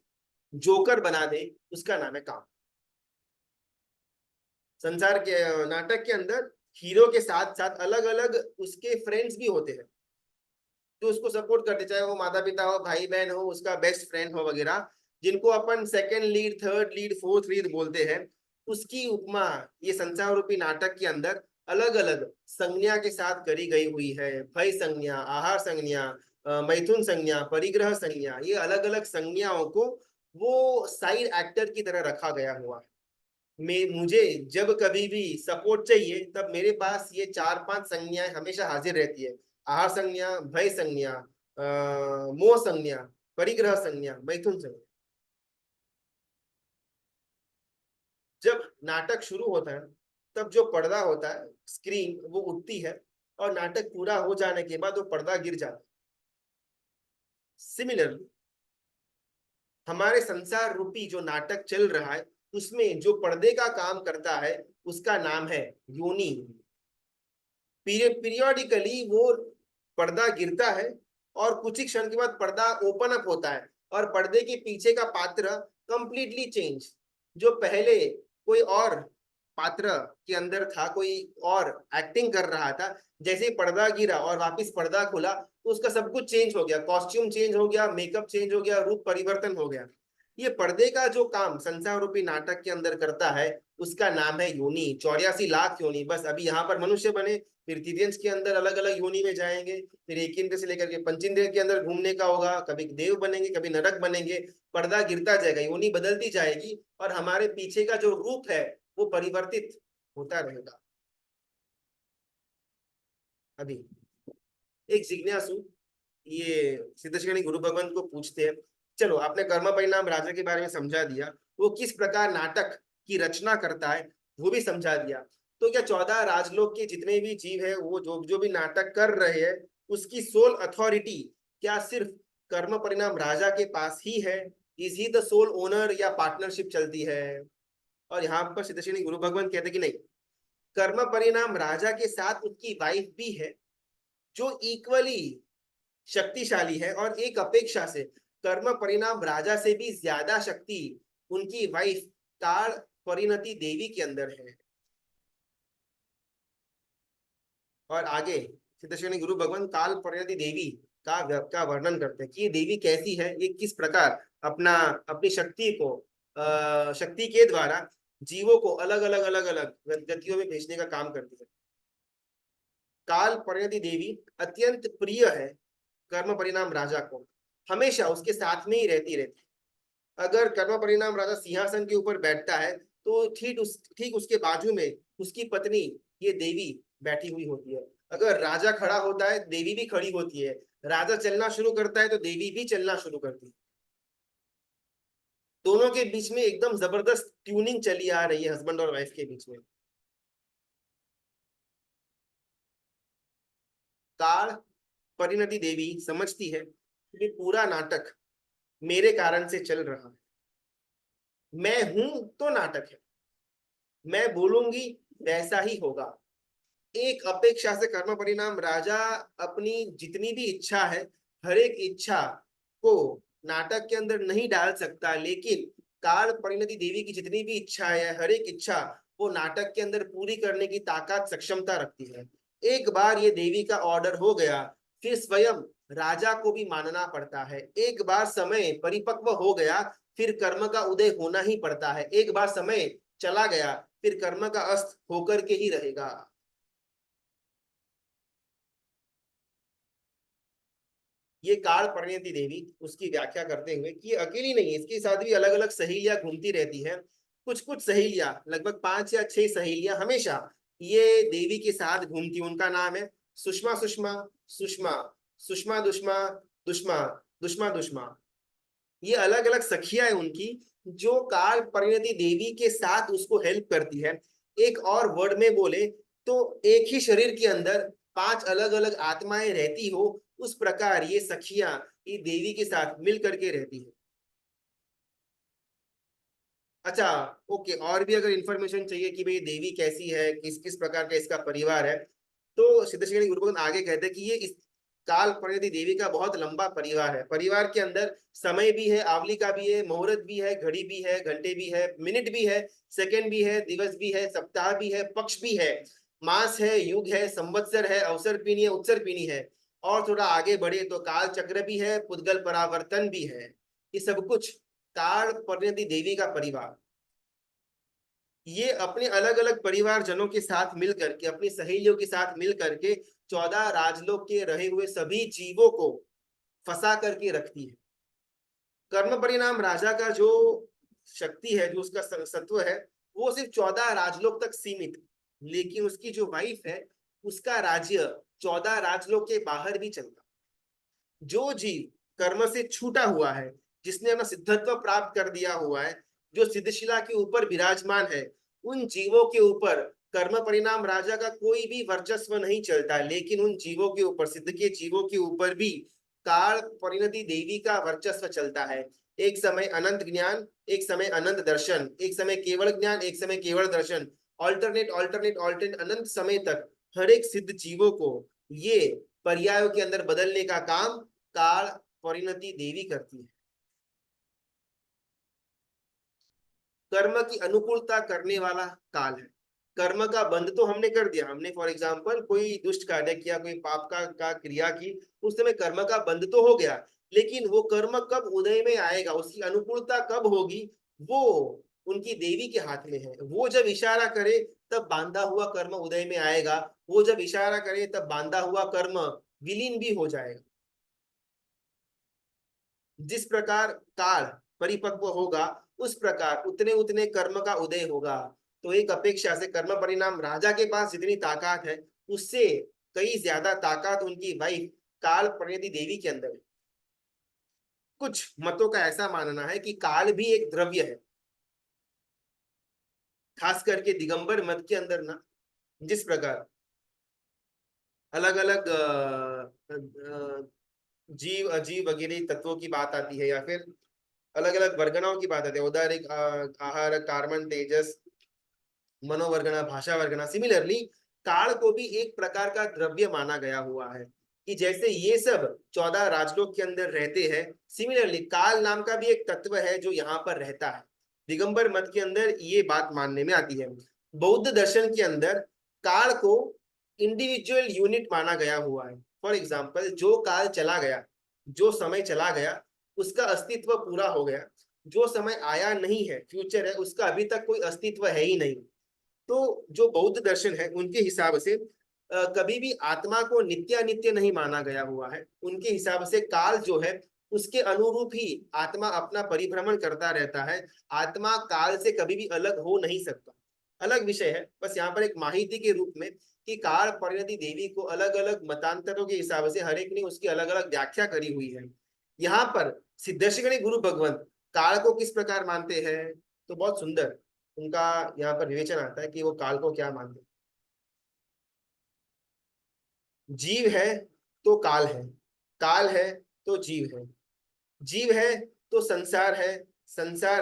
जोकर बना दे, उसका नाम है काम। संसार के नाटक के अंदर हीरो के साथ साथ अलग अलग उसके फ्रेंड्स भी होते हैं जो उसको सपोर्ट करते, चाहे वो माता पिता हो, भाई बहन हो, उसका बेस्ट फ्रेंड हो वगैरह, जिनको अपन second lead, third lead, fourth lead बोलते हैं। उसकी उपमा ये संसार रूपी नाटक के अंदर अलग अलग संज्ञा के साथ करी गई हुई है। भय संज्ञा, आहार संज्ञा, मैथुन संज्ञा, परिग्रह संज्ञा, ये अलग अलग संज्ञाओं को वो साइड एक्टर की तरह रखा गया हुआ है। मुझे जब कभी भी सपोर्ट चाहिए तब मेरे पास ये चार पांच संज्ञाएं हमेशा हाजिर रहती है। आहार संज्ञा, भय संज्ञा, मोह संज्ञा, परिग्रह संज्ञा, मैथुन संज्ञा। जब नाटक शुरू होता है तब जो पर्दा होता है, स्क्रीन, वो उठती है, और नाटक पूरा हो जाने के बाद वो पर्दा गिर जाता है। सिमिलरली हमारे संसार रूपी जो नाटक चल रहा है, उसमें जो पर्दे का काम करता है उसका नाम है योनि। पीरियोडिकली वो पर्दा गिरता है और कुछ ही क्षण के बाद पर्दा ओपन अप होता है, और पर्दे के पीछे का पात्र कंप्लीटली चेंज। जो पहले कोई और पात्र के अंदर था, कोई और एक्टिंग कर रहा था, जैसे ही पर्दा गिरा और वापस पर्दा खुला तो उसका सब कुछ चेंज हो गया, कॉस्ट्यूम चेंज हो गया, मेकअप चेंज हो गया, रूप परिवर्तन हो गया। ये पर्दे का जो काम संसार रूपी नाटक के अंदर करता है उसका नाम है योनि। 84 लाख योनि। बस अभी यहाँ पर मनुष्य बने, फिर तिर्यंश के अंदर अलग अलग योनि में जाएंगे, फिर एक इंद्र से लेकर के पंचेंद्र के अंदर घूमने का होगा, कभी देव बनेंगे, कभी नरक बनेंगे। पर्दा गिरता जाएगा, योनि बदलती जाएगी, और हमारे पीछे का जो रूप है वो परिवर्तित होता रहेगा। अभी एक जिज्ञासु ये सिद्धेश्वरी गुरु भगवंत को पूछते हैं, चलो आपने कर्म परिणाम राजा के बारे में समझा दिया, वो किस प्रकार नाटक की रचना करता है वो भी समझा दिया, तो क्या 14 राजलोक के जितने भी जीव है, वो जो जो भी नाटक कर रहे हैं, उसकी सोल अथॉरिटी क्या सिर्फ कर्म परिणाम राजा के पास ही है? Is he the sole owner, या पार्टनरशिप चलती है? और यहाँ पर सिद्धेश्वरी गुरु भगवंत कहते कि नहीं, कर्म परिणाम राजा के साथ उसकी वाइफ भी है जो इक्वली शक्तिशाली है, और एक अपेक्षा से कर्म परिणाम राजा से भी ज्यादा शक्ति उनकी वाइफ काल परिणति देवी के अंदर है। और आगे सिद्धेश्वरी गुरु भगवान काल परिणति देवी का वर्णन करते हैं कि ये देवी कैसी है, ये किस प्रकार अपनी शक्ति को शक्ति के द्वारा जीवों को अलग अलग गतियों में भेजने का काम करती है। काल परिणति देवी अत्यंत प्रिय है कर्म परिणाम राजा को, हमेशा उसके साथ में ही रहती रहती। अगर कर्म परिणाम राजा सिंहासन के ऊपर बैठता है तो ठीक उसके बाजू में उसकी पत्नी ये देवी बैठी हुई होती है। अगर राजा खड़ा होता है देवी भी खड़ी होती है, राजा चलना शुरू करता है तो देवी भी चलना शुरू करती है। दोनों के बीच में एकदम जबरदस्त ट्यूनिंग चली आ रही है, हस्बैंड और वाइफ के बीच में। काल परिणति देवी समझती है कि पूरा नाटक मेरे कारण से चल रहा है, मैं हूं तो नाटक है, मैं बोलूंगी वैसा ही होगा। एक अपेक्षा से कर्म परिणाम राजा अपनी जितनी भी इच्छा है, हर एक इच्छा को नाटक के अंदर नहीं डाल सकता, लेकिन काल परिणति देवी की जितनी भी इच्छा है, हर एक इच्छा वो नाटक के अंदर पूरी करने की ताकत सक्षमता रखती है। एक बार ये देवी का ऑर्डर हो गया, फिर स्वयं राजा को भी मानना पड़ता है। एक बार समय परिपक्व हो गया, फिर कर्म का उदय होना ही पड़ता है। एक बार समय चला गया, फिर कर्म का अस्त होकर के ही रहेगा। ये काल परिणति देवी उसकी व्याख्या करते हुए कि ये अकेली नहीं है, इसके साथ भी अलग अलग सहेलियां घूमती रहती है। कुछ कुछ सहेलियां, लगभग 5 या 6 सहेलियां हमेशा ये देवी के साथ घूमती। उनका नाम है सुषमा, सुषमा, सुषमा, सुषमा दुष्मा, दुष्मा, दुष्मा दुष्मा। ये अलग अलग सखियां है उनकी, जो काल परिणति देवी के साथ उसको हेल्प करती है। एक और वर्ड में बोले तो एक ही शरीर के अंदर 5 अलग अलग आत्माएं रहती हो, उस प्रकार ये सखियां ये देवी के साथ मिल करके रहती है। अच्छा, ओके, और भी अगर इंफॉर्मेशन चाहिए कि भाई देवी कैसी है, किस किस प्रकार का इसका परिवार है, तो सिद्धेश्वरी गुरुभगवान आगे कहते हैं कि ये इस काल परिणति देवी का बहुत लंबा परिवार है। परिवार के अंदर समय भी है, आवली का भी है, मुहूर्त भी है, घड़ी भी है, घंटे भी है, मिनट भी है, सेकंड भी है, दिवस भी है, सप्ताह भी है, पक्ष भी है, मास है, युग है, संवत्सर है, अवसर पीनी है, उत्सर पीनी है। और थोड़ा आगे बढ़े तो काल चक्र भी है, पुद्गल परावर्तन भी है। ये सब कुछ काल परिणति देवी का परिवार। ये अपने अलग अलग परिवारजनों के साथ मिल करके, अपनी सहेलियों के साथ मिल करके 14 राजलोक के रहे हुए सभी जीवों को फंसा करके रखती है। कर्म परिणाम राजा का जो शक्ति है, जो उसका सत्व है, वो सिर्फ 14 राजलोक तक सीमित, लेकिन उसकी जो वाइफ है उसका राज्य 14 राजलोक के बाहर भी चलता। जो जीव कर्म से छूटा हुआ है, जिसने अपना सिद्धत्व प्राप्त कर दिया हुआ है, जो सिद्धशिला के ऊपर विराजमान है, उन जीवों के ऊपर कर्म परिणाम राजा का कोई भी वर्चस्व नहीं चलता, लेकिन उन जीवों के ऊपर, सिद्ध के जीवों के ऊपर भी काल परिणति देवी का वर्चस्व चलता है। एक समय अनंत ज्ञान, एक समय अनंत दर्शन, एक समय केवल ज्ञान, एक समय केवल दर्शन, ऑल्टरनेट ऑल्टरनेट ऑल्टरनेट अनंत समय तक हर एक सिद्ध जीवों को ये पर्यायों के अंदर बदलने का काम काल परिणति देवी करती है। कर्म की अनुकूलता करने वाला काल है। कर्म का बंध तो हमने कर दिया, हमने फॉर एग्जाम्पल कोई दुष्ट कार्य किया, कोई पाप का क्रिया की, उस समय कर्म का बंध तो हो गया, लेकिन वो कर्म कब उदय में आएगा, उसकी अनुकूलता कब होगी, वो उनकी देवी के हाथ में है। वो जब इशारा करे तब बांधा हुआ कर्म उदय में आएगा, वो जब इशारा करे तब बांधा हुआ कर्म विलीन भी हो जाएगा। जिस प्रकार काल परिपक्व होगा, उस प्रकार उतने उतने कर्म का उदय होगा। तो एक अपेक्षा से कर्म परिणाम राजा के पास जितनी ताकत है, उससे कई ज्यादा ताकत उनकी वाइफ काल परिणति देवी के अंदर है। कुछ मतों का ऐसा मानना है कि काल भी एक द्रव्य है, खास करके दिगंबर मत के अंदर ना, जिस प्रकार अलग अलग जीव अजीव वगैरह तत्वों की बात आती है, या फिर अलग अलग वर्गनाओं की बात आती है, उदारिक, आहार, कार्बन, तेजस, मनोवर्गना, भाषा वर्गना। सिमिलरली काल को भी एक प्रकार का द्रव्य माना गया हुआ है, कि जैसे ये सब 14 राजलोक के अंदर रहते हैं, सिमिलरली काल नाम का भी एक तत्व है जो यहाँ पर रहता है। दिगंबर मत के अंदर ये बात मानने में आती है। बौद्ध दर्शन के अंदर काल को इंडिविजुअल यूनिट माना गया हुआ है। फॉर एग्जाम्पल, जो काल चला गया, जो समय चला गया, उसका अस्तित्व पूरा हो गया। जो समय आया नहीं है, फ्यूचर है, उसका अभी तक कोई अस्तित्व है ही नहीं। तो जो बौद्ध दर्शन है उनके हिसाब से कभी भी आत्मा को नित्यानित्य नहीं माना गया हुआ है। उनके हिसाब से काल जो है उसके अनुरूप ही आत्मा अपना परिभ्रमण करता रहता है। आत्मा काल से कभी भी अलग हो नहीं सकता। अलग विषय है, बस यहाँ पर एक माहिती के रूप में कि काल परिणति देवी को अलग अलग मतांतरों के हिसाब से हर एक ने उसकी अलग अलग व्याख्या करी हुई है। यहाँ पर सिद्धर्षि गुरु भगवंत काल को किस प्रकार मानते हैं, तो बहुत सुंदर उनका यहाँ पर विवेचन आता है कि वो काल को क्या मानते हैं। जीव है तो काल है तो जीव है, जीव है तो संसार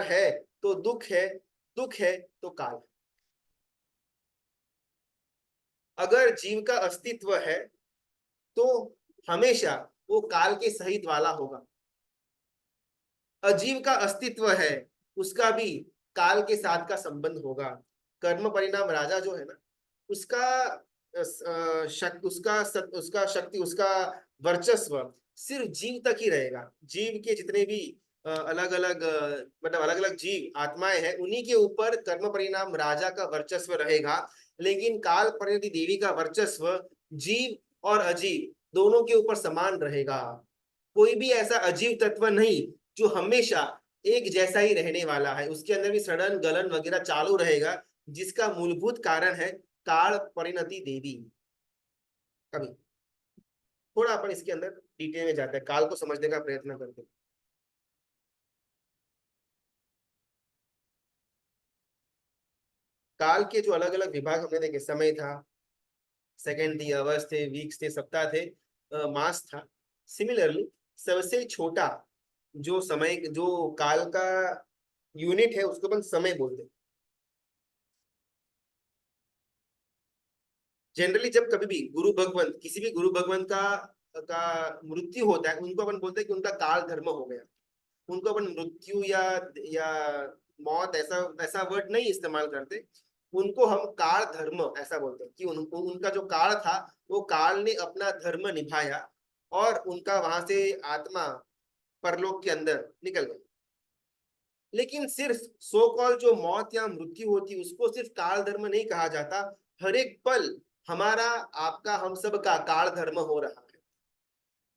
है तो दुख है तो काल है। अगर जीव का अस्तित्व है तो हमेशा वो काल के सहित वाला होगा। अजीव का अस्तित्व है, उसका भी काल के साथ का संबंध होगा। कर्म परिणाम राजा जो है ना, उसका उसका शक्ति, उसका वर्चस्व सिर्फ जीव तक ही रहेगा। जीव के जितने भी अलग अलग मतलब अलग अलग जीव आत्माएं हैं, उन्हीं के ऊपर कर्म परिणाम राजा का वर्चस्व रहेगा। लेकिन काल परिणति देवी का वर्चस्व जीव और अजीव दोनों के ऊपर समान रहेगा। कोई भी ऐसा अजीव तत्व नहीं जो हमेशा एक जैसा ही रहने वाला है, उसके अंदर भी सड़न गलन वगैरह चालू रहेगा, जिसका मूलभूत कारण है काल परिणति देवी। कभी थोड़ा अपन इसके अंदर डिटेल में जाते हैं, काल को समझने का प्रयत्न करते हैं। काल के जो अलग अलग विभाग हमने देखे, समय था, सेकंड थी, अवर्स थे, वीक्स थे, सप्ताह थे, मास था। सिमिलरली सबसे छोटा जो समय, जो काल का यूनिट है, उसको अपन समय बोलते हैं। जनरली जब कभी भी गुरु भगवंत, किसी भी गुरु भगवंत का मृत्यु होता है, उनको अपन बोलते हैं कि उनका काल धर्म हो गया। उनको अपन मृत्यु या मौत ऐसा ऐसा वर्ड नहीं इस्तेमाल करते, उनको हम काल धर्म ऐसा बोलते हैं कि उनका जो काल था, वो काल ने अपना धर्म निभाया और उनका वहां से आत्मा परलोक के अंदर निकल गई। लेकिन सिर्फ सो कॉल जो मौत या मृत्यु होती, उसको सिर्फ काल धर्म नहीं कहा जाता। हर एक पल हमारा, आपका, हम सब का काल धर्म हो रहा है।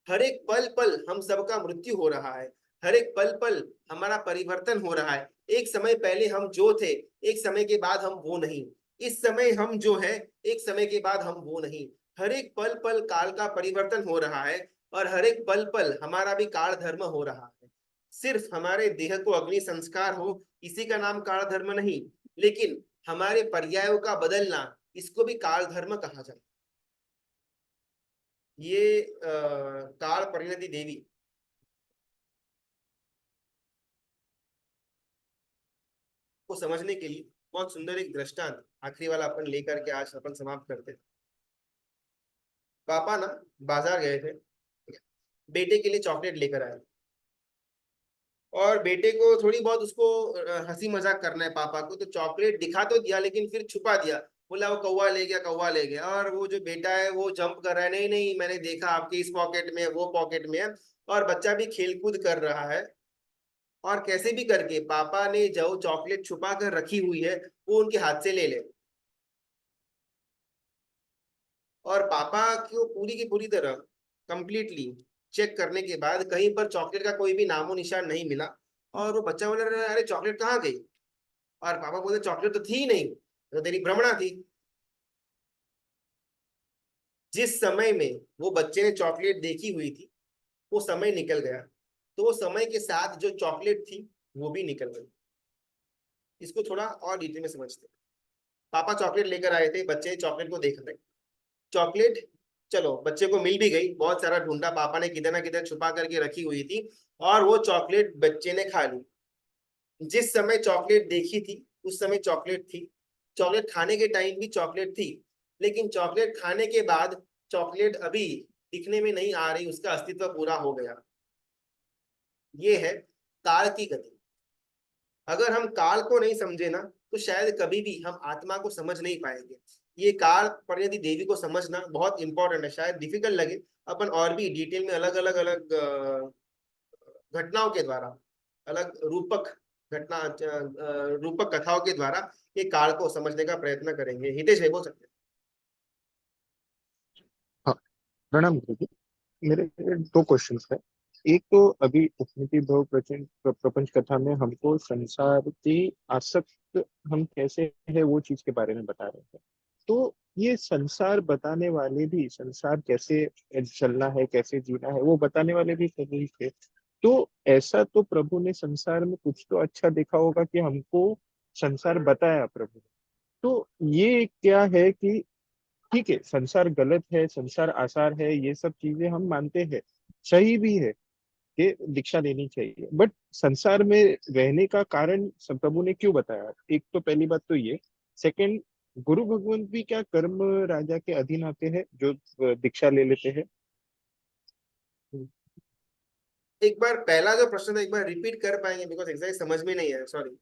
हर एक पल पल हम सबका मृत्यु हो रहा है। हर एक पल पल हमारा परिवर्तन हो रहा है। एक समय पहले हम जो थे, एक समय के बाद हम वो नहीं। इस समय हम जो है, एक समय के बाद हम वो नहीं। हर एक पल पल काल का परिवर्तन हो रहा है और हर एक पल पल हमारा भी काल धर्म हो रहा है। सिर्फ हमारे देह को अग्नि संस्कार हो, इसी का नाम काल धर्म नहीं, लेकिन हमारे पर्यायों का बदलना, इसको भी काल धर्म कहा जाता है। ये काल परिणति देवी को समझने के लिए बहुत सुंदर एक दृष्टांत आखिरी वाला अपन लेकर के आज अपन समाप्त करते हैं। पापा ना बाजार गए थे, बेटे के लिए चॉकलेट लेकर आए, और बेटे को थोड़ी बहुत उसको हंसी मजाक करना है पापा को, तो चॉकलेट दिखा तो दिया लेकिन फिर छुपा दिया। बोला वो कौवा ले गया, कौवा ले गया। और वो जो बेटा है वो जंप कर रहा है, नहीं नहीं मैंने देखा आपके इस पॉकेट में है, वो पॉकेट में है। और बच्चा भी खेल कूद कर रहा है, और कैसे भी करके पापा ने जो चॉकलेट छुपा कर रखी हुई है, वो उनके हाथ से ले ले। और पापा को पूरी की पूरी तरह कंप्लीटली चेक करने के बाद कहीं पर चॉकलेट का कोई भी नामो निशान नहीं मिला। और वो बच्चा बोला, अरे चॉकलेट कहाँ गई? और पापा बोले, चॉकलेट तो थी ही नहीं, तो तेरी भ्रमणा थी। जिस समय में वो बच्चे ने चॉकलेट देखी हुई थी, वो समय निकल गया, तो वो समय के साथ जो चॉकलेट थी वो भी निकल गई। इसको थोड़ा और डिटेल में समझते हैं। पापा चॉकलेट लेकर आए थे, बच्चे चॉकलेट को देख रहे। चॉकलेट, चलो बच्चे को मिल भी गई, बहुत सारा ढूंढा, पापा ने किधर ना किधर छुपा करके रखी हुई थी, और वो चॉकलेट बच्चे ने खा ली। जिस समय चॉकलेट देखी थी उस समय चॉकलेट थी, चॉकलेट खाने के टाइम भी चॉकलेट थी, लेकिन चॉकलेट खाने के बाद चॉकलेट अभी दिखने में नहीं आ रही, उसका अस्तित्व पूरा हो गया। ये है काल की गति। अगर हम काल को नहीं समझे ना, तो शायद कभी भी हम आत्मा को समझ नहीं पाएंगे। ये काल परिणति देवी को समझना बहुत इंपॉर्टेंट है। शायद डिफिकल्ट लगे, अपन और भी डिटेल में अलग अलग अलग घटनाओं के द्वारा, अलग रूपक रूपक कथाओं के द्वारा ये काल को समझने का प्रयत्न करेंगे। हितेश है, बोल सकते हैं। हाँ, प्रणाम गुरु जी। मेरे दो क्वेश्चंस है। एक तो अभी उपनीति भव प्रपंच कथा में हमको संसार की आसक्त हम कैसे है वो चीज के बारे में बता रहे थे। तो ये संसार बताने वाले भी, संसार कैसे चलना है, कैसे जीना है, वो बताने वाले भी प्रभु ही थे। तो ऐसा तो प्रभु ने संसार में कुछ तो अच्छा देखा होगा कि हमको संसार बताया प्रभु ने। तो ये क्या है कि ठीक है, संसार गलत है, संसार आसार है, ये सब चीजें हम मानते हैं, सही भी है कि दीक्षा लेनी चाहिए, बट संसार में रहने का कारण प्रभु ने क्यों बताया? एक तो पहली बात तो ये। सेकंड, गुरु भगवंत भी क्या कर्म राजा के अधीन आते हैं जो दीक्षा ले लेते हैं? एक बार पहला जो प्रश्न था एक बार रिपीट कर पाएंगे, बिकॉज एग्जैक्ट समझ में नहीं आया, सॉरी।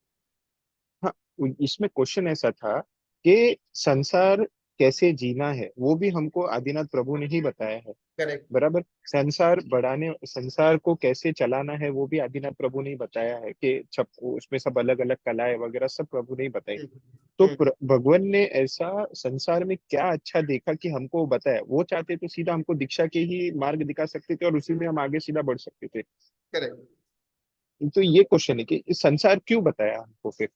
हाँ, इसमें क्वेश्चन ऐसा था कि संसार कैसे जीना है वो भी हमको आदिनाथ प्रभु ने ही बताया है। करेक्ट। बराबर। संसार बढ़ाने, संसार को कैसे चलाना है वो भी आदिनाथ प्रभु ने ही बताया है कि सब उसमें सब अलग अलग कलाएं वगैरह सब प्रभु ने ही बताई। तो भगवान ने ऐसा संसार में क्या अच्छा देखा कि हमको बताया? वो चाहते तो सीधा हमको दीक्षा के ही मार्ग दिखा सकते थे और उसी में हम आगे सीधा बढ़ सकते थे। करेक्ट। तो ये क्वेश्चन है कि इस संसार क्यों बताया हमको फिर?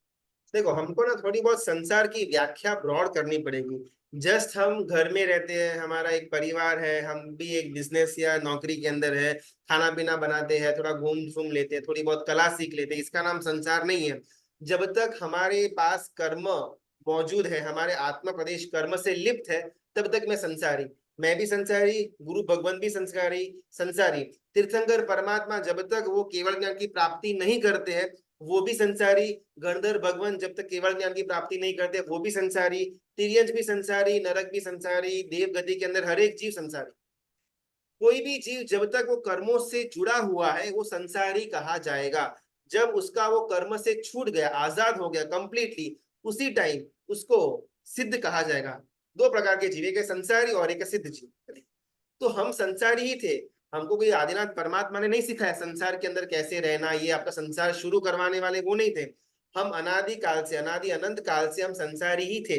देखो, हमको ना थोड़ी बहुत संसार की व्याख्या ब्रॉड करनी पड़ेगी। जस्ट हम घर में रहते हैं, हमारा एक परिवार है, हम भी एक बिजनेस या नौकरी के अंदर है, खाना पीना बनाते हैं, थोड़ा घूम घूम लेते हैं, थोड़ी बहुत कला सीख लेते हैं, इसका नाम संसार नहीं है। जब तक हमारे पास कर्म मौजूद है, हमारे आत्मा प्रदेश कर्म से लिप्त है, तब तक मैं संसारी। मैं भी संसारी, गुरु भगवान भी संस्कारी संसारी। तीर्थंकर परमात्मा जब तक वो केवल ज्ञान की प्राप्ति नहीं करते हैं, वो भी संसारी। गणधर भगवान जब तक केवल ज्ञान की प्राप्ति नहीं करते, वो भी संसारी। तिर्यंच भी संसारी, नरक भी संसारी, देव गति के अंदर हर एक जीव संसारी। कोई भी जीव जब तक वो कर्मों से जुड़ा हुआ है, वो संसारी कहा जाएगा। जब उसका वो कर्म से छूट गया, आजाद हो गया कंप्लीटली, उसी टाइम उसको सिद्ध कहा जाएगा। दो प्रकार के जीव, एक है संसारी और एक है सिद्ध जीव। तो हम संसारी ही थे। हमको कोई आदिनाथ परमात्मा ने नहीं सिखाया संसार के अंदर कैसे रहना, ये आपका संसार शुरू करवाने वाले वो नहीं थे। हम अनादि काल से, अनादि अनंत काल से हम संसारी ही थे।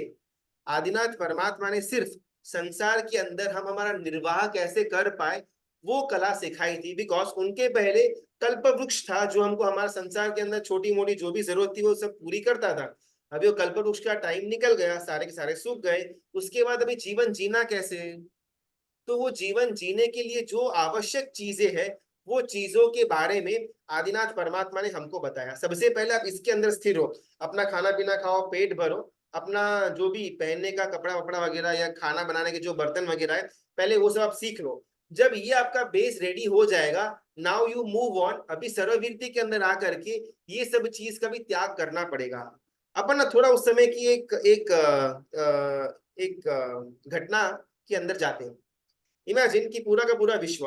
आदिनाथ परमात्मा ने सिर्फ संसार के अंदर हम हमारा निर्वाह कैसे कर पाए, वो कला सिखाई थी। बिकॉज उनके पहले कल्प वृक्ष था जो हमको हमारा संसार के अंदर छोटी मोटी जो भी जरूरत थी वो सब पूरी करता था। अभी वो कल्प वृक्ष का टाइम निकल गया, सारे के सारे सूख गए। उसके बाद अभी जीवन जीना कैसे? तो वो जीवन जीने के लिए जो आवश्यक चीजें हैं, वो चीजों के बारे में आदिनाथ परमात्मा ने हमको बताया। सबसे पहले आप इसके अंदर स्थिर हो, अपना खाना पीना खाओ, पेट भरो, अपना जो भी पहनने का कपड़ा वपड़ा वगैरह या खाना बनाने के जो बर्तन वगैरह है, पहले वो सब आप सीख लो। जब ये आपका बेस रेडी हो जाएगा, नाउ यू मूव ऑन। अभी सर्ववीरती के अंदर आकर के ये सब चीज का भी त्याग करना पड़ेगा। अपन ना थोड़ा उस समय की एक घटना के अंदर जाते हैं। इमेजिन कि पूरा का पूरा विश्व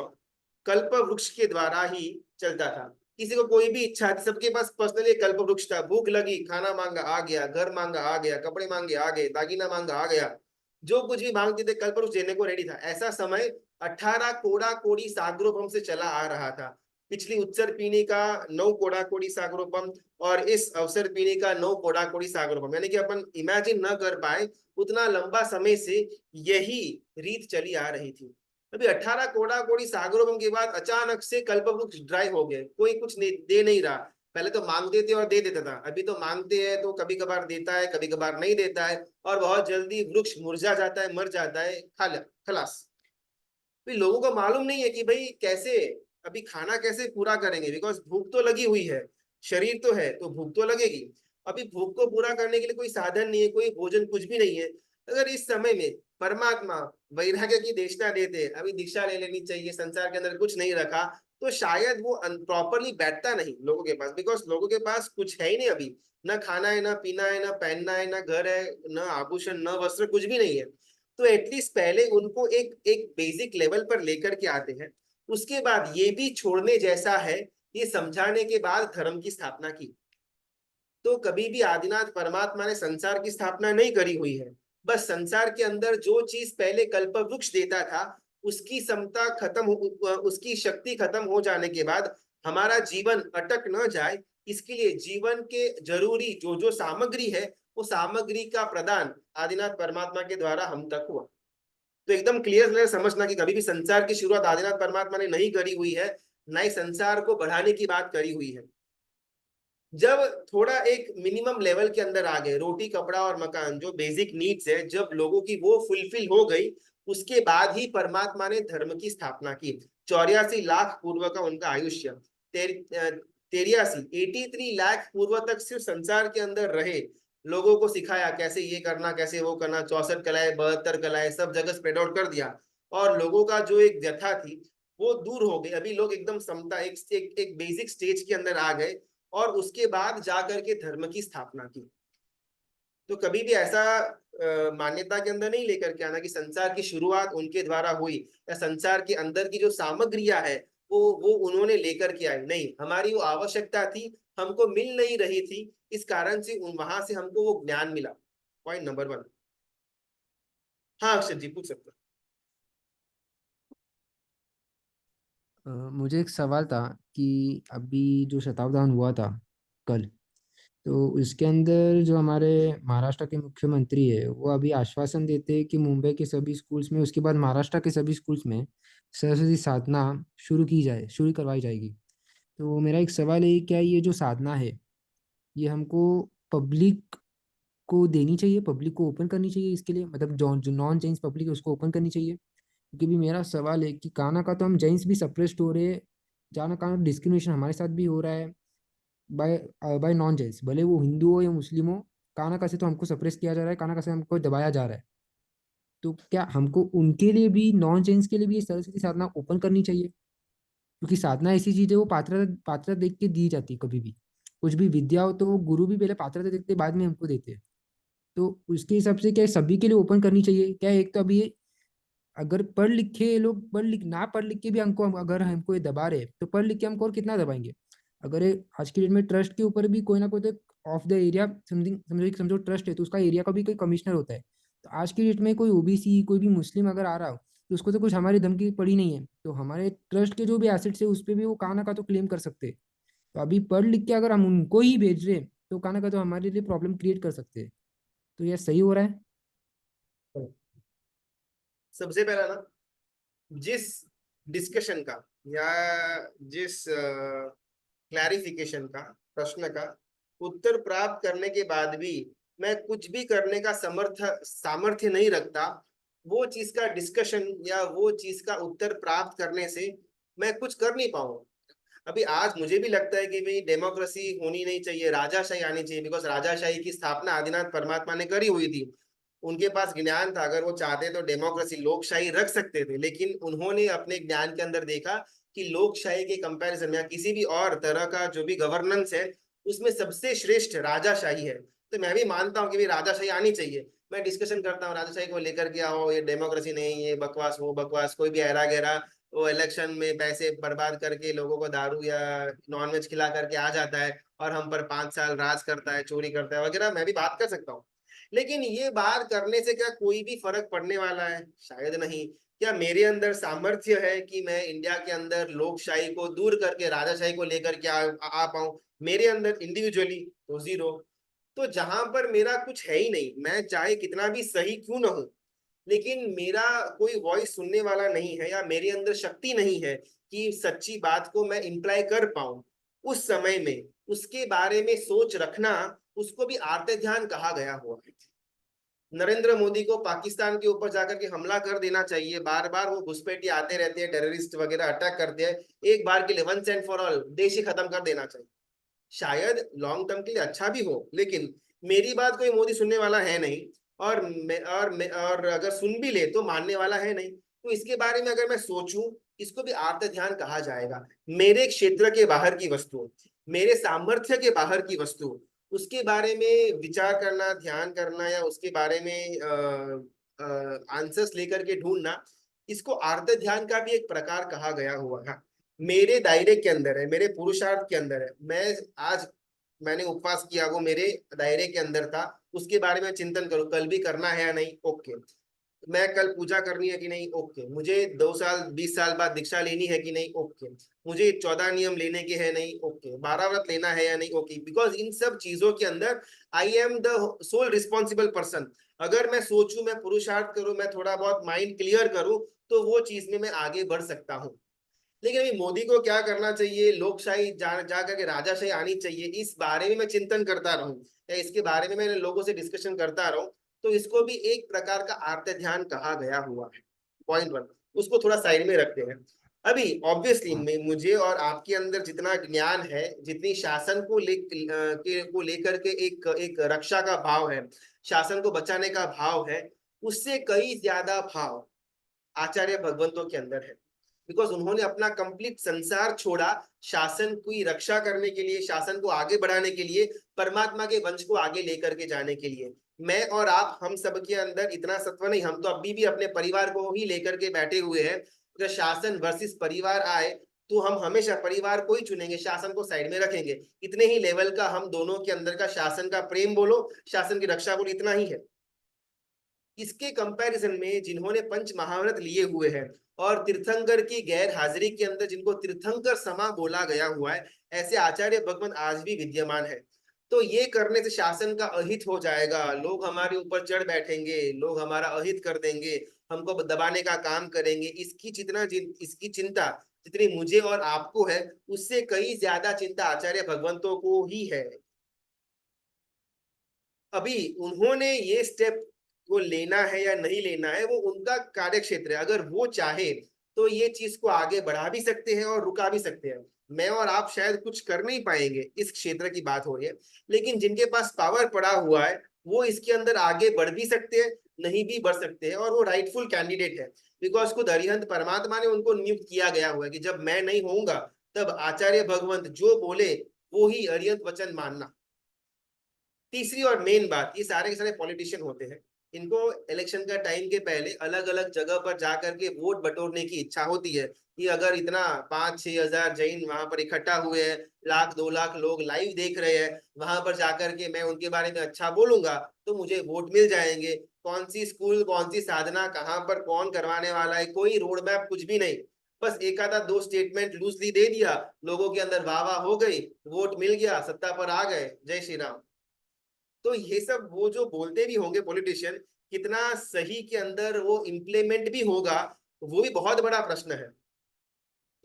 कल्प वृक्ष के द्वारा ही चलता था। किसी को कोई भी इच्छा थी, सबके पास पर्सनली कल्प वृक्ष था। भूख लगी, खाना मांगा आ गया, घर मांगा आ गया, कपड़े मांगे आ गए, दागिना मांगा आ गया। जो कुछ भी मांगते थे कल्प वृक्ष देने को रेडी था। ऐसा समय 18 कोड़ा कोड़ी सागरोपम से चला आ रहा था। पिछली उत्सर पीढ़ी का 9 कोड़ा कोड़ी सागरोपम और इस अवसर पीढ़ी का 9 कोड़ा कोड़ी सागरोपम, यानी कि अपन इमेजिन न कर पाए उतना लंबा समय से यही रीत चली आ रही थी। अभी 18 कोड़ा कोड़ी सागरों के बाद अचानक से कल्पवृक्ष ड्राई हो गए, कोई कुछ नहीं दे नहीं रहा। पहले तो मांगते थे और दे देता था, अभी तो मांगते हैं तो कभी कभार देता है, कभी कभार नहीं देता है, और बहुत जल्दी वृक्ष मुरझा जाता है, मर जाता है, खलास। भाई लोगों को मालूम नहीं है कि भाई कैसे अभी खाना कैसे पूरा करेंगे, बिकॉज भूख तो लगी हुई है, शरीर तो है तो भूख तो लगेगी। अभी भूख को पूरा करने के लिए कोई साधन नहीं है, कोई भोजन कुछ भी नहीं है। अगर इस समय में परमात्मा वैराग्य की देशना देते, अभी दीक्षा ले लेनी चाहिए, संसार के अंदर कुछ नहीं रखा, तो शायद वो प्रॉपरली बैठता नहीं लोगों के पास। बिकॉज लोगों के पास कुछ है ही नहीं अभी, ना खाना है, ना पीना है, ना पहनना है, ना घर है, ना आभूषण, ना वस्त्र, कुछ भी नहीं है। तो एटलीस्ट पहले उनको एक एक बेसिक लेवल पर लेकर के आते हैं। उसके बाद ये भी छोड़ने जैसा है, ये समझाने के बाद धर्म की स्थापना की। तो कभी भी आदिनाथ परमात्मा ने संसार की स्थापना नहीं करी हुई है। बस संसार के अंदर जो चीज पहले कल्प वृक्ष देता था, उसकी क्षमता खत्म हो, उसकी शक्ति खत्म हो जाने के बाद हमारा जीवन अटक न जाए, इसके लिए जीवन के जरूरी जो जो सामग्री है, वो सामग्री का प्रदान आदिनाथ परमात्मा के द्वारा हम तक हुआ। तो एकदम क्लियर समझना कि कभी भी संसार की शुरुआत आदिनाथ परमात्मा ने नहीं करी हुई है, ना ही संसार को बढ़ाने की बात करी हुई है। जब थोड़ा एक मिनिमम लेवल के अंदर आ गए, रोटी कपड़ा और मकान जो बेसिक नीड्स है, जब लोगों की वो फुलफिल हो गई, उसके बाद ही परमात्मा ने धर्म की स्थापना की। 84 लाख पूर्व का उनका आयुष्य, 83 लाख पूर्व तक सिर्फ संसार के अंदर रहे, लोगों को सिखाया कैसे ये करना कैसे वो करना, 64 कलाएं 72 कलाएं सब जगह स्प्रेड आउट कर दिया, और लोगों का जो एक व्यथा थी वो दूर हो गई। अभी लोग एकदम समता एक बेसिक स्टेज के अंदर आ गए, और उसके बाद जाकर के धर्म की स्थापना की। तो कभी भी ऐसा मान्यता के अंदर नहीं लेकर के आना कि संसार की शुरुआत उनके द्वारा हुई, या संसार के अंदर की जो सामग्रियां है वो उन्होंने लेकर के आई। नहीं, हमारी वो आवश्यकता थी, हमको मिल नहीं रही थी, इस कारण से वहां से हमको वो ज्ञान मिला। Point number 1। हाँ अक्षर जी पूछ सकते मुझे एक सवाल था कि अभी जो शताब्दान हुआ था कल, तो उसके अंदर जो हमारे महाराष्ट्र के मुख्यमंत्री है वो अभी आश्वासन देते हैं कि मुंबई के सभी स्कूल्स में, उसके बाद महाराष्ट्र के सभी स्कूल्स में सरस्वती साधना शुरू करवाई जाएगी। तो मेरा एक सवाल है, क्या ये जो साधना है ये हमको पब्लिक को देनी चाहिए, पब्लिक को ओपन करनी चाहिए? इसके लिए मतलब जो जो नॉन जैन्स पब्लिक है उसको ओपन करनी चाहिए? क्योंकि भी मेरा सवाल है कि कहाँ ना कहाँ तो हम जैन्स भी सप्रेस्ड हो रहे हैं, जहाँ ना कहाँ डिस्क्रिमिनेशन हमारे साथ भी हो रहा है बाय बाय नॉन जैन्स, भले वो हिंदू हो या मुस्लिम हो। कहाँ ना कहाँ से तो हमको सप्रेस किया जा रहा है, कहाँ ना कहाँ से हमको दबाया जा रहा है। तो क्या हमको उनके लिए भी, नॉन जैन्स के लिए भी ये सरस्वती साधना ओपन करनी चाहिए? क्योंकि साधना ऐसी चीज है, वो पात्रता पात्रता देख के दी जाती है। कभी भी कुछ भी विद्या हो तो वो गुरु भी पहले पात्रता देखते बाद में हमको देते हैं। तो उसके हिसाब से क्या सभी के लिए ओपन करनी चाहिए क्या? एक तो अभी अगर पढ़ लिखे लोग, पढ़ लिख के भी हमको, अगर हमको ये दबा रहे तो पढ़ लिख के हमको और कितना दबाएंगे? अगर आज की डेट में ट्रस्ट के ऊपर भी कोई ना कोई तो ऑफ द एरिया समथिंग, समझो ट्रस्ट है तो उसका एरिया का भी कोई कमिश्नर होता है। तो आज की डेट में कोई ओबीसी कोई भी मुस्लिम अगर आ रहा हो तो उसको तो कुछ हमारी धमकी पड़ी नहीं है, तो हमारे ट्रस्ट के जो भी एसेट्स है उस पर भी वो कहाँ ना कहाँ तो क्लेम कर सकते हैं। तो अभी पढ़ लिख के अगर हम उनको ही भेज रहे हैं तो कहाँ ना कहाँ तो हमारे लिए प्रॉब्लम क्रिएट कर सकते हैं। तो यह सही हो रहा है? हैं। सबसे पहला ना, जिस डिस्कशन का या जिस क्लैरिफिकेशन का, प्रश्न का उत्तर प्राप्त करने के बाद भी मैं कुछ भी करने का सामर्थ्य नहीं रखता, वो चीज का डिस्कशन या वो चीज का उत्तर प्राप्त करने से मैं कुछ कर नहीं पाऊंगा। अभी आज मुझे भी लगता है कि भाई डेमोक्रेसी होनी नहीं चाहिए, राजाशाही आनी चाहिए, बिकॉज राजाशाही की स्थापना आदिनाथ परमात्मा ने करी हुई थी। उनके पास ज्ञान था, अगर वो चाहते तो डेमोक्रेसी लोकशाही रख सकते थे, लेकिन उन्होंने अपने ज्ञान के अंदर देखा कि लोकशाही के कंपैरिजन में या किसी भी और तरह का जो भी गवर्नेंस है उसमें सबसे श्रेष्ठ राजाशाही है। तो मैं भी मानता हूँ कि भाई राजाशाही आनी चाहिए। मैं डिस्कशन करता हूँ राजाशाही को लेकर के, आओ ये डेमोक्रेसी नहीं, ये बकवास, वो बकवास, कोई भी ऐरा गैरा वो इलेक्शन में पैसे बर्बाद करके लोगों को दारू या नॉनवेज खिला करके आ जाता है, और हम पर 5 साल राज करता है, चोरी करता है वगैरह, मैं भी बात कर सकता हूँ। लेकिन ये बात करने से क्या कोई भी फर्क पड़ने वाला है? शायद नहीं। क्या मेरे अंदर सामर्थ्य है कि मैं इंडिया के अंदर लोकशाही को दूर करके राजाशाही को लेकर के आ पाऊं? मेरे अंदर इंडिविजुअली तो जीरो। तो जहां पर मेरा कुछ है ही नहीं, मैं चाहे कितना भी सही क्यों ना हूं, लेकिन मेरा कोई वॉइस सुनने वाला नहीं है, या मेरे अंदर शक्ति नहीं है कि सच्ची बात को मैं इंप्लाई कर पाऊं, उस समय में उसके बारे में सोच रखना, उसको भी आर्त ध्यान कहा गया हुआ है। नरेंद्र मोदी को पाकिस्तान के ऊपर जाकर के हमला कर देना चाहिए, बार बार वो घुसपैठी आते रहते हैं, टेररिस्ट वगैरह अटैक करते हैं, एक बार के लिए वंस एंड फॉर ऑल देश ही खत्म कर देना चाहिए। शायद लॉन्ग टर्म के लिए अच्छा भी हो, लेकिन मेरी बात कोई मोदी सुनने वाला है नहीं, और अगर सुन भी ले तो मानने वाला है नहीं। तो इसके बारे में अगर मैं सोचूं, इसको भी आर्त ध्यान कहा जाएगा। मेरे क्षेत्र के बाहर की वस्तु, मेरे सामर्थ्य के बाहर की वस्तु, उसके बारे में विचार करना, ध्यान करना, या उसके बारे में आंसर्स लेकर के ढूंढना, इसको आर्त ध्यान का भी एक प्रकार कहा गया हुआ है। मेरे दायरे के अंदर है, मेरे पुरुषार्थ के अंदर है। आज मैंने उपवास किया, वो मेरे दायरे के अंदर था, उसके बारे में चिंतन करूं, कल भी करना है या नहीं, ओके। मैं कल पूजा करनी है कि नहीं, ओके। मुझे 2 साल 20 साल बाद दीक्षा लेनी है कि नहीं, ओके। मुझे 14 नियम लेने के हैं नहीं, ओके। 12 व्रत लेना है या नहीं, ओके। बिकॉज इन सब चीजों के अंदर I am the sole responsible person. अगर मैं सोचूं, मैं पुरुषार्थ करूं, मैं थोड़ा बहुत माइंड क्लियर करूं, तो वो चीज में मैं आगे बढ़ सकता हूँ। लेकिन अभी मोदी को क्या करना चाहिए, लोकशाही जा करके राजाशाही आनी चाहिए, इस बारे में मैं चिंतन करता रहूं या इसके बारे में मैं लोगों से डिस्कशन करता रहूं, तो इसको भी एक प्रकार का आर्त ध्यान कहा गया हुआ है। पॉइंट वन, उसको थोड़ा साइड में रखते हैं। अभी ऑब्वियसली मुझे और आपके अंदर जितना ज्ञान है, जितनी शासन को लेकर के एक रक्षा का भाव है, शासन को बचाने का भाव है, उससे कई ज्यादा भाव आचार्य भगवंतों के अंदर है। बिकॉज उन्होंने अपना कंप्लीट संसार छोड़ा शासन की रक्षा करने के लिए, शासन को आगे बढ़ाने के लिए, परमात्मा के वंश को आगे लेकर के जाने के लिए। मैं और आप, हम सब के अंदर इतना सत्व नहीं, हम तो अभी भी अपने परिवार को ही लेकर के बैठे हुए हैं। अगर शासन वर्सेस परिवार आए तो हम हमेशा परिवार को ही चुनेंगे, शासन को साइड में रखेंगे। इतने ही लेवल का हम दोनों के अंदर का शासन का प्रेम बोलो, शासन की रक्षा बोलो, इतना ही है। इसके कंपैरिजन में जिन्होंने पंच महाव्रत लिए हुए हैं और तीर्थंकर की गैर हाजिरी के अंदर जिनको तीर्थंकर समा बोला गया हुआ है, ऐसे आचार्य भगवंत आज भी विद्यमान है। तो ये करने से शासन का अहित हो जाएगा, लोग हमारे ऊपर चढ़ बैठेंगे, लोग हमारा अहित कर देंगे, हमको दबाने का काम करेंगे। इसकी चिंता जितनी मुझे और आपको है, उससे कई ज्यादा चिंता आचार्य भगवंतों को ही है। अभी उन्होंने ये स्टेप को लेना है या नहीं लेना है, वो उनका कार्य क्षेत्र है। अगर वो चाहे तो ये चीज को आगे बढ़ा भी सकते हैं और रुका भी सकते हैं। मैं और आप शायद कुछ कर नहीं पाएंगे, इस क्षेत्र की बात हो रही है, लेकिन जिनके पास पावर पड़ा हुआ है वो इसके अंदर आगे बढ़ भी सकते हैं, नहीं भी बढ़ सकते हैं, और वो राइटफुल कैंडिडेट है। बिकॉज खुद अरिहंत परमात्मा ने उनको नियुक्त किया गया हुआ है कि जब मैं नहीं होऊंगा तब आचार्य भगवंत जो बोले वो ही अरिहंत वचन मानना। तीसरी और मेन बात, ये सारे के सारे पॉलिटिशियन होते हैं, इनको इलेक्शन का टाइम के पहले अलग अलग जगह पर जाकर के वोट बटोरने की इच्छा होती है कि अगर इतना 5-6 हजार जैन वहां पर इकट्ठा हुए हैं, 1-2 लाख लोग लाइव देख रहे हैं, वहां पर जाकर के मैं उनके बारे में अच्छा बोलूंगा तो मुझे वोट मिल जाएंगे। कौन सी स्कूल, कौन सी साधना, कहाँ पर कौन करवाने वाला है, कोई रोड मैप, कुछ भी नहीं। बस एक आधा दो स्टेटमेंट लूजली दे दिया, लोगों के अंदर वाह वाह हो गई, वोट मिल गया, सत्ता पर आ गए, जय श्री राम। तो ये सब वो जो बोलते भी होंगे पॉलिटिशियन, कितना सही के अंदर वो इम्प्लीमेंट भी होगा, वो भी बहुत बड़ा प्रश्न है।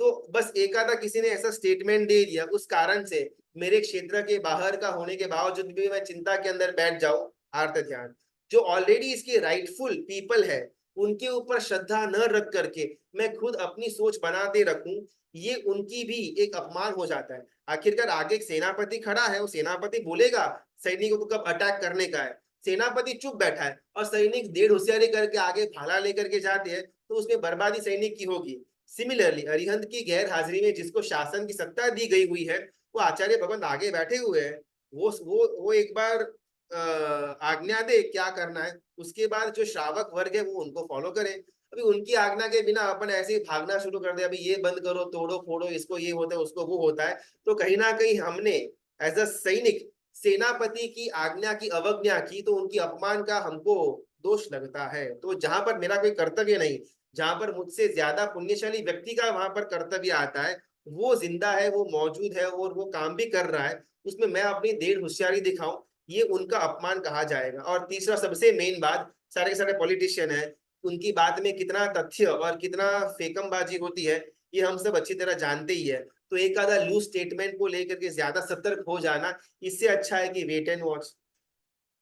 तो बस एक आधा किसी ने ऐसा स्टेटमेंट दे दिया, उस कारण से मेरे क्षेत्र के बाहर का होने के बावजूद भी मैं चिंता के अंदर बैठ जाऊं। आर्त ध्यान जो ऑलरेडी इसके राइटफुल पीपल है, उनके ऊपर श्रद्धा न रख करके मैं खुद अपनी सोच बनाते रखूं, ये उनकी भी एक अपमान हो जाता है। आखिरकार आगे एक सेनापति खड़ा है, वो सेनापति बोलेगा सैनिकों को कब अटैक करने का है, सेनापति चुप बैठा है और सैनिक डेढ़ होशियारी करके आगे भाला लेकर के जाते हैं, तो उसमें बर्बादी सैनिक की होगी। सिमिलरली अरिहंत की गैर हाजिरी में जिसको शासन की सत्ता दी गई हुई है, वो आचार्य भगवंत आगे बैठे हुए हैं, वो एक बार आज्ञा दे क्या करना है, उसके बाद जो श्रावक वर्ग है वो उनको फॉलो करे। अभी उनकी आज्ञा के बिना अपन ऐसे ही भागना शुरू कर दे, अभी ये बंद करो, तोड़ो फोड़ो, इसको ये होता है, उसको वो होता है, तो कहीं ना कहीं हमने एज अ सैनिक सेनापति की आज्ञा की अवज्ञा की, तो उनकी अपमान का हमको दोष लगता है। तो जहां पर मेरा कोई कर्तव्य नहीं, जहां पर मुझसे ज्यादा पुण्यशाली व्यक्ति का वहां पर कर्तव्य आता है, वो जिंदा है, वो मौजूद है और वो काम भी कर रहा है, उसमें मैं अपनी देर होशियारी दिखाऊं, ये उनका अपमान कहा जाएगा। और तीसरा सबसे मेन बात, सारे के सारे पॉलिटिशियन है, उनकी बात में कितना तथ्य और कितना फेकमबाजी होती है, ये हम सब अच्छी तरह जानते ही है। तो एक आधा लूज स्टेटमेंट को लेकर के ज्यादा सतर्क हो जाना, इससे अच्छा है कि वेट एंड वॉच।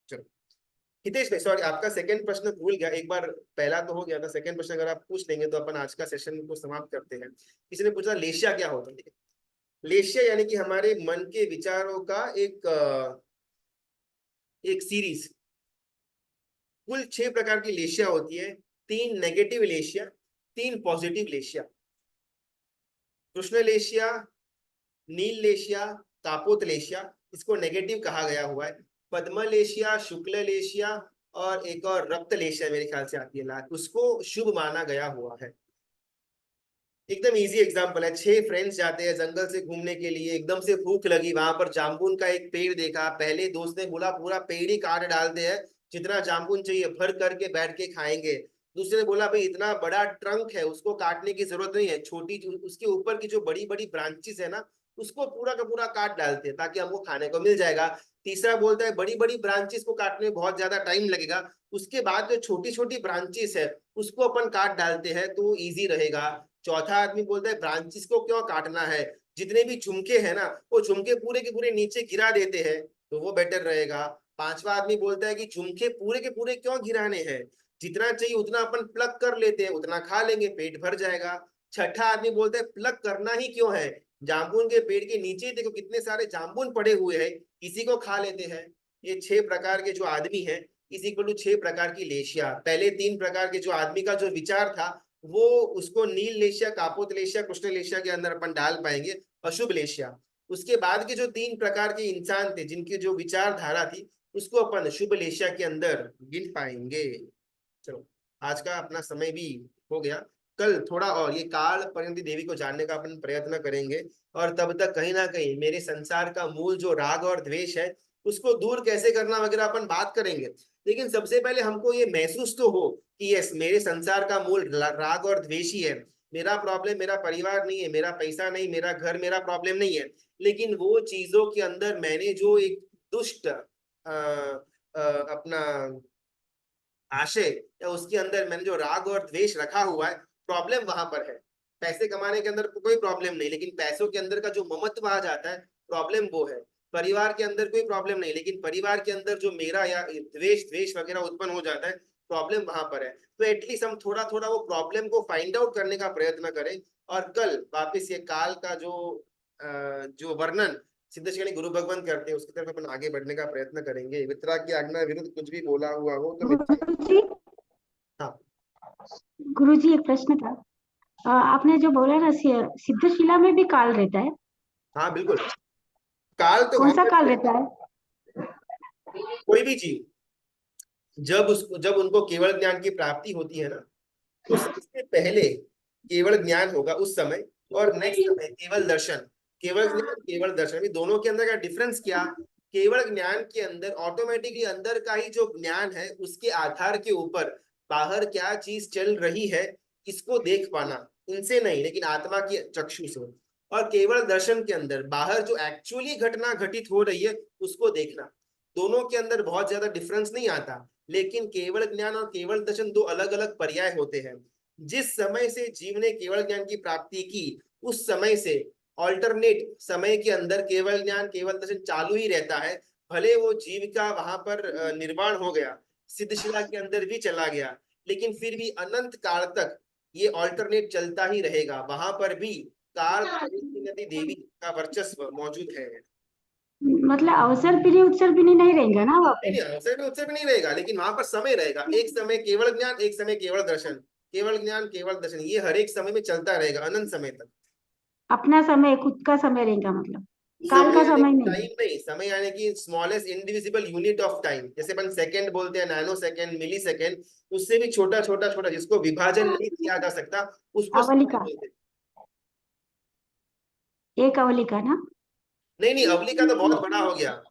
चलो हितेश भाई, सॉरी आपका सेकंड प्रश्न भूल गया, एक बार पहला तो हो गया था, सेकंड प्रश्न अगर आप पूछ लेंगे तो अपन आज का सेशन को समाप्त करते हैं। किसी ने पूछा लेशिया क्या होता है। लेशिया यानी कि हमारे मन के विचारों का एक सीरीज। कुल 6 प्रकार की लेशिया होती है, 3 नेगेटिव लेशिया, 3 पॉजिटिव लेशिया। कृष्ण लेशिया, नील लेशिया, कापोत लेशिया, इसको नेगेटिव कहा गया हुआ है। पद्म लेशिया, शुक्ल लेशिया और एक और रक्त लेशिया मेरे ख्याल से आती है लाल, उसको शुभ माना गया हुआ है। एकदम इजी एग्जांपल है, 6 फ्रेंड्स जाते हैं जंगल से घूमने के लिए, एकदम से भूख लगी, वहां पर जामुन का एक पेड़ देखा, पहले दोस्त ने बोला पूरा पेड़ ही काट डालते हैं, जितना जामुन चाहिए भर करके बैठ के खाएंगे। दूसरे ने बोला भाई इतना बड़ा ट्रंक है, उसको काटने की जरूरत नहीं है, छोटी उसके ऊपर की जो बड़ी बड़ी ब्रांचेस है ना, उसको पूरा का पूरा काट डालते हैं ताकि हमको खाने को मिल जाएगा। तीसरा बोलता है बड़ी बड़ी ब्रांचेस को काटने में बहुत ज्यादा टाइम लगेगा, उसके बाद जो छोटी छोटी ब्रांचेस है उसको अपन काट डालते हैं तो इजी रहेगा। चौथा आदमी बोलता है ब्रांचेस को क्यों काटना है, जितने भी झुमके हैं ना वो झुमके पूरे के पूरे नीचे गिरा देते हैं तो वो बेटर रहेगा। पांचवा आदमी बोलता है कि झुमके पूरे के पूरे क्यों गिराने हैं, जितना चाहिए उतना अपन प्लग कर लेते हैं, उतना खा लेंगे, पेट भर जाएगा। छठा आदमी बोलता है प्लग करना ही क्यों है, जामुन के पेड़ के नीचे देखो कितने सारे जामुन पड़े हुए हैं, इसी को खा लेते हैं। ये 6 प्रकार के जो आदमी है इस इक्वल टू 6 प्रकार की लेशिया। पहले 3 प्रकार के जो आदमी का जो विचार था वो उसको नील लेशिया, कापोत लेशिया, कृष्ण लेशिया के अंदर अपन डाल पाएंगे, अशुभ लेशिया। उसके बाद के जो 3 प्रकार के इंसान थे जिनकी जो विचारधारा थी उसको अपन शुभ लेशिया के अंदर गिन पाएंगे। चलो आज का अपना समय भी हो गया, कल थोड़ा और ये काल परिणति देवी को जानने का अपन प्रयत्न करेंगे, और तब तक कहीं ना कहीं मेरे संसार का मूल जो राग और द्वेष है उसको दूर कैसे करना वगैरह अपन बात करेंगे। लेकिन सबसे पहले हमको ये महसूस तो हो कि यस मेरे संसार का मूल राग और द्वेष ही है। मेरा प्रॉब्लम मेरा परिवार नहीं है, मेरा पैसा नहीं, मेरा घर मेरा प्रॉब्लम नहीं है, लेकिन वो चीजों के अंदर मैंने जो एक दुष्ट अपना आशय या उसके अंदर मैंने जो राग और द्वेष रखा हुआ है, प्रॉब्लम वहां पर है। पैसे कमाने के अंदर कोई प्रॉब्लम नहीं, लेकिन पैसों के अंदर का जो ममत्व आ जाता है प्रॉब्लम वो है। परिवार के अंदर कोई प्रॉब्लम नहीं, लेकिन परिवार के अंदर जो मेरा या द्वेष द्वेष वगैरह उत्पन्न हो जाता है, प्रॉब्लम वहां पर है। तो एटलीस्ट हम थोड़ा थोड़ा वो प्रॉब्लम को फाइंड आउट करने का प्रयत्न करें, और कल वापस ये काल का जो वर्णन सिद्धेश्वरी गुरु भगवान करते हैं उसकी तरफ अपन आगे बढ़ने का प्रयत्न करेंगे। मित्रा की आज्ञा विरुद्ध कुछ भी बोला हुआ हो तो मित्रा। गुरुजी हाँ गुरुजी एक प्रश्न था। आपने जो बोला ना सिद्धशिला में भी काल रहता है, हाँ बिल्कुल, काल तो कौन वहां सा पर काल रहता है? कोई भी जीव जब उनको केवल ज्ञान की प्राप्ति होती है ना, तो सबसे पहले केवल ज्ञान होगा उस समय, और नेक्स्ट समय केवल दर्शन। केवल ज्ञान केवल दर्शन, अभी दोनों के अंदर का डिफरेंस क्या, केवल ज्ञान के अंदर ऑटोमेटिकली अंदर का ही जो ज्ञान है उसके आधार के ऊपर बाहर क्या चीज चल रही है इसको देख पाना, इनसे नहीं लेकिन आत्मा की चक्षु से। और केवल दर्शन के अंदर बाहर जो एक्चुअली घटना घटित हो रही है उसको देखना। दोनों के अंदर बहुत ज्यादा डिफरेंस नहीं आता, लेकिन केवल ज्ञान और केवल दर्शन दो अलग अलग पर्याय होते हैं। जिस समय से जीव ने केवल ज्ञान की प्राप्ति की उस समय से ऑल्टरनेट समय के अंदर केवल ज्ञान केवल दर्शन चालू ही रहता है। भले वो जीव का वहां पर निर्वाण हो गया, सिद्धशिला के अंदर भी चला गया, लेकिन फिर भी अनंत काल तक ये ऑल्टरनेट चलता ही रहेगा, वहां पर भी काल परिणति देवी का वर्चस्व मौजूद है। मतलब अवसर पीढ़ी उत्सर पीढ़ी नहीं रहेगा ना वहाँ नहीं पे? नहीं, उससे भी नहीं रहेगा, लेकिन वहां पर समय रहेगा, एक समय केवल ज्ञान एक समय केवल दर्शन, केवल ज्ञान केवल दर्शन, ये हर एक समय में चलता रहेगा अनंत समय तक। अपना समय, खुद का समय रहेगा, मतलब काल समय का यानी समय कि नहीं। टाइम नहीं, समय यानी कि smallest indivisible unit of time, जैसे अपन सेकंड बोलते हैं, नैनो सेकंड, मिली सेकंड, उससे भी छोटा छोटा छोटा जिसको विभाजन नहीं किया जा सकता उसको समय अवलिका, बोलते हैं। एक अवलिका ना? नहीं नहीं, अवली का तो बहुत बड़ा हो गया,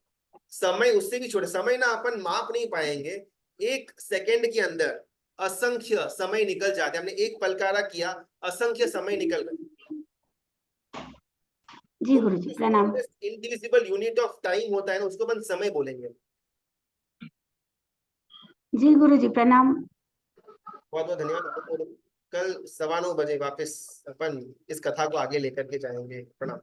समय उससे भी छोटा समय ना अपन माप नहीं पाएंगे। एक सेकंड के अंदर असंख्य समय निकल जाते हैं, हमने एक पलकारा किया असंख्य समय निकल गए। जी तो गुरुजी प्रणाम। इंडिविजिबल यूनिट ऑफ टाइम होता है ना, उसको अपन समय बोलेंगे। जी गुरुजी प्रणाम। बहुत बहुत धन्यवाद। कल 9:15 बजे वापस अपन इस कथा को आगे लेकर के जाएंगे। प्रणाम।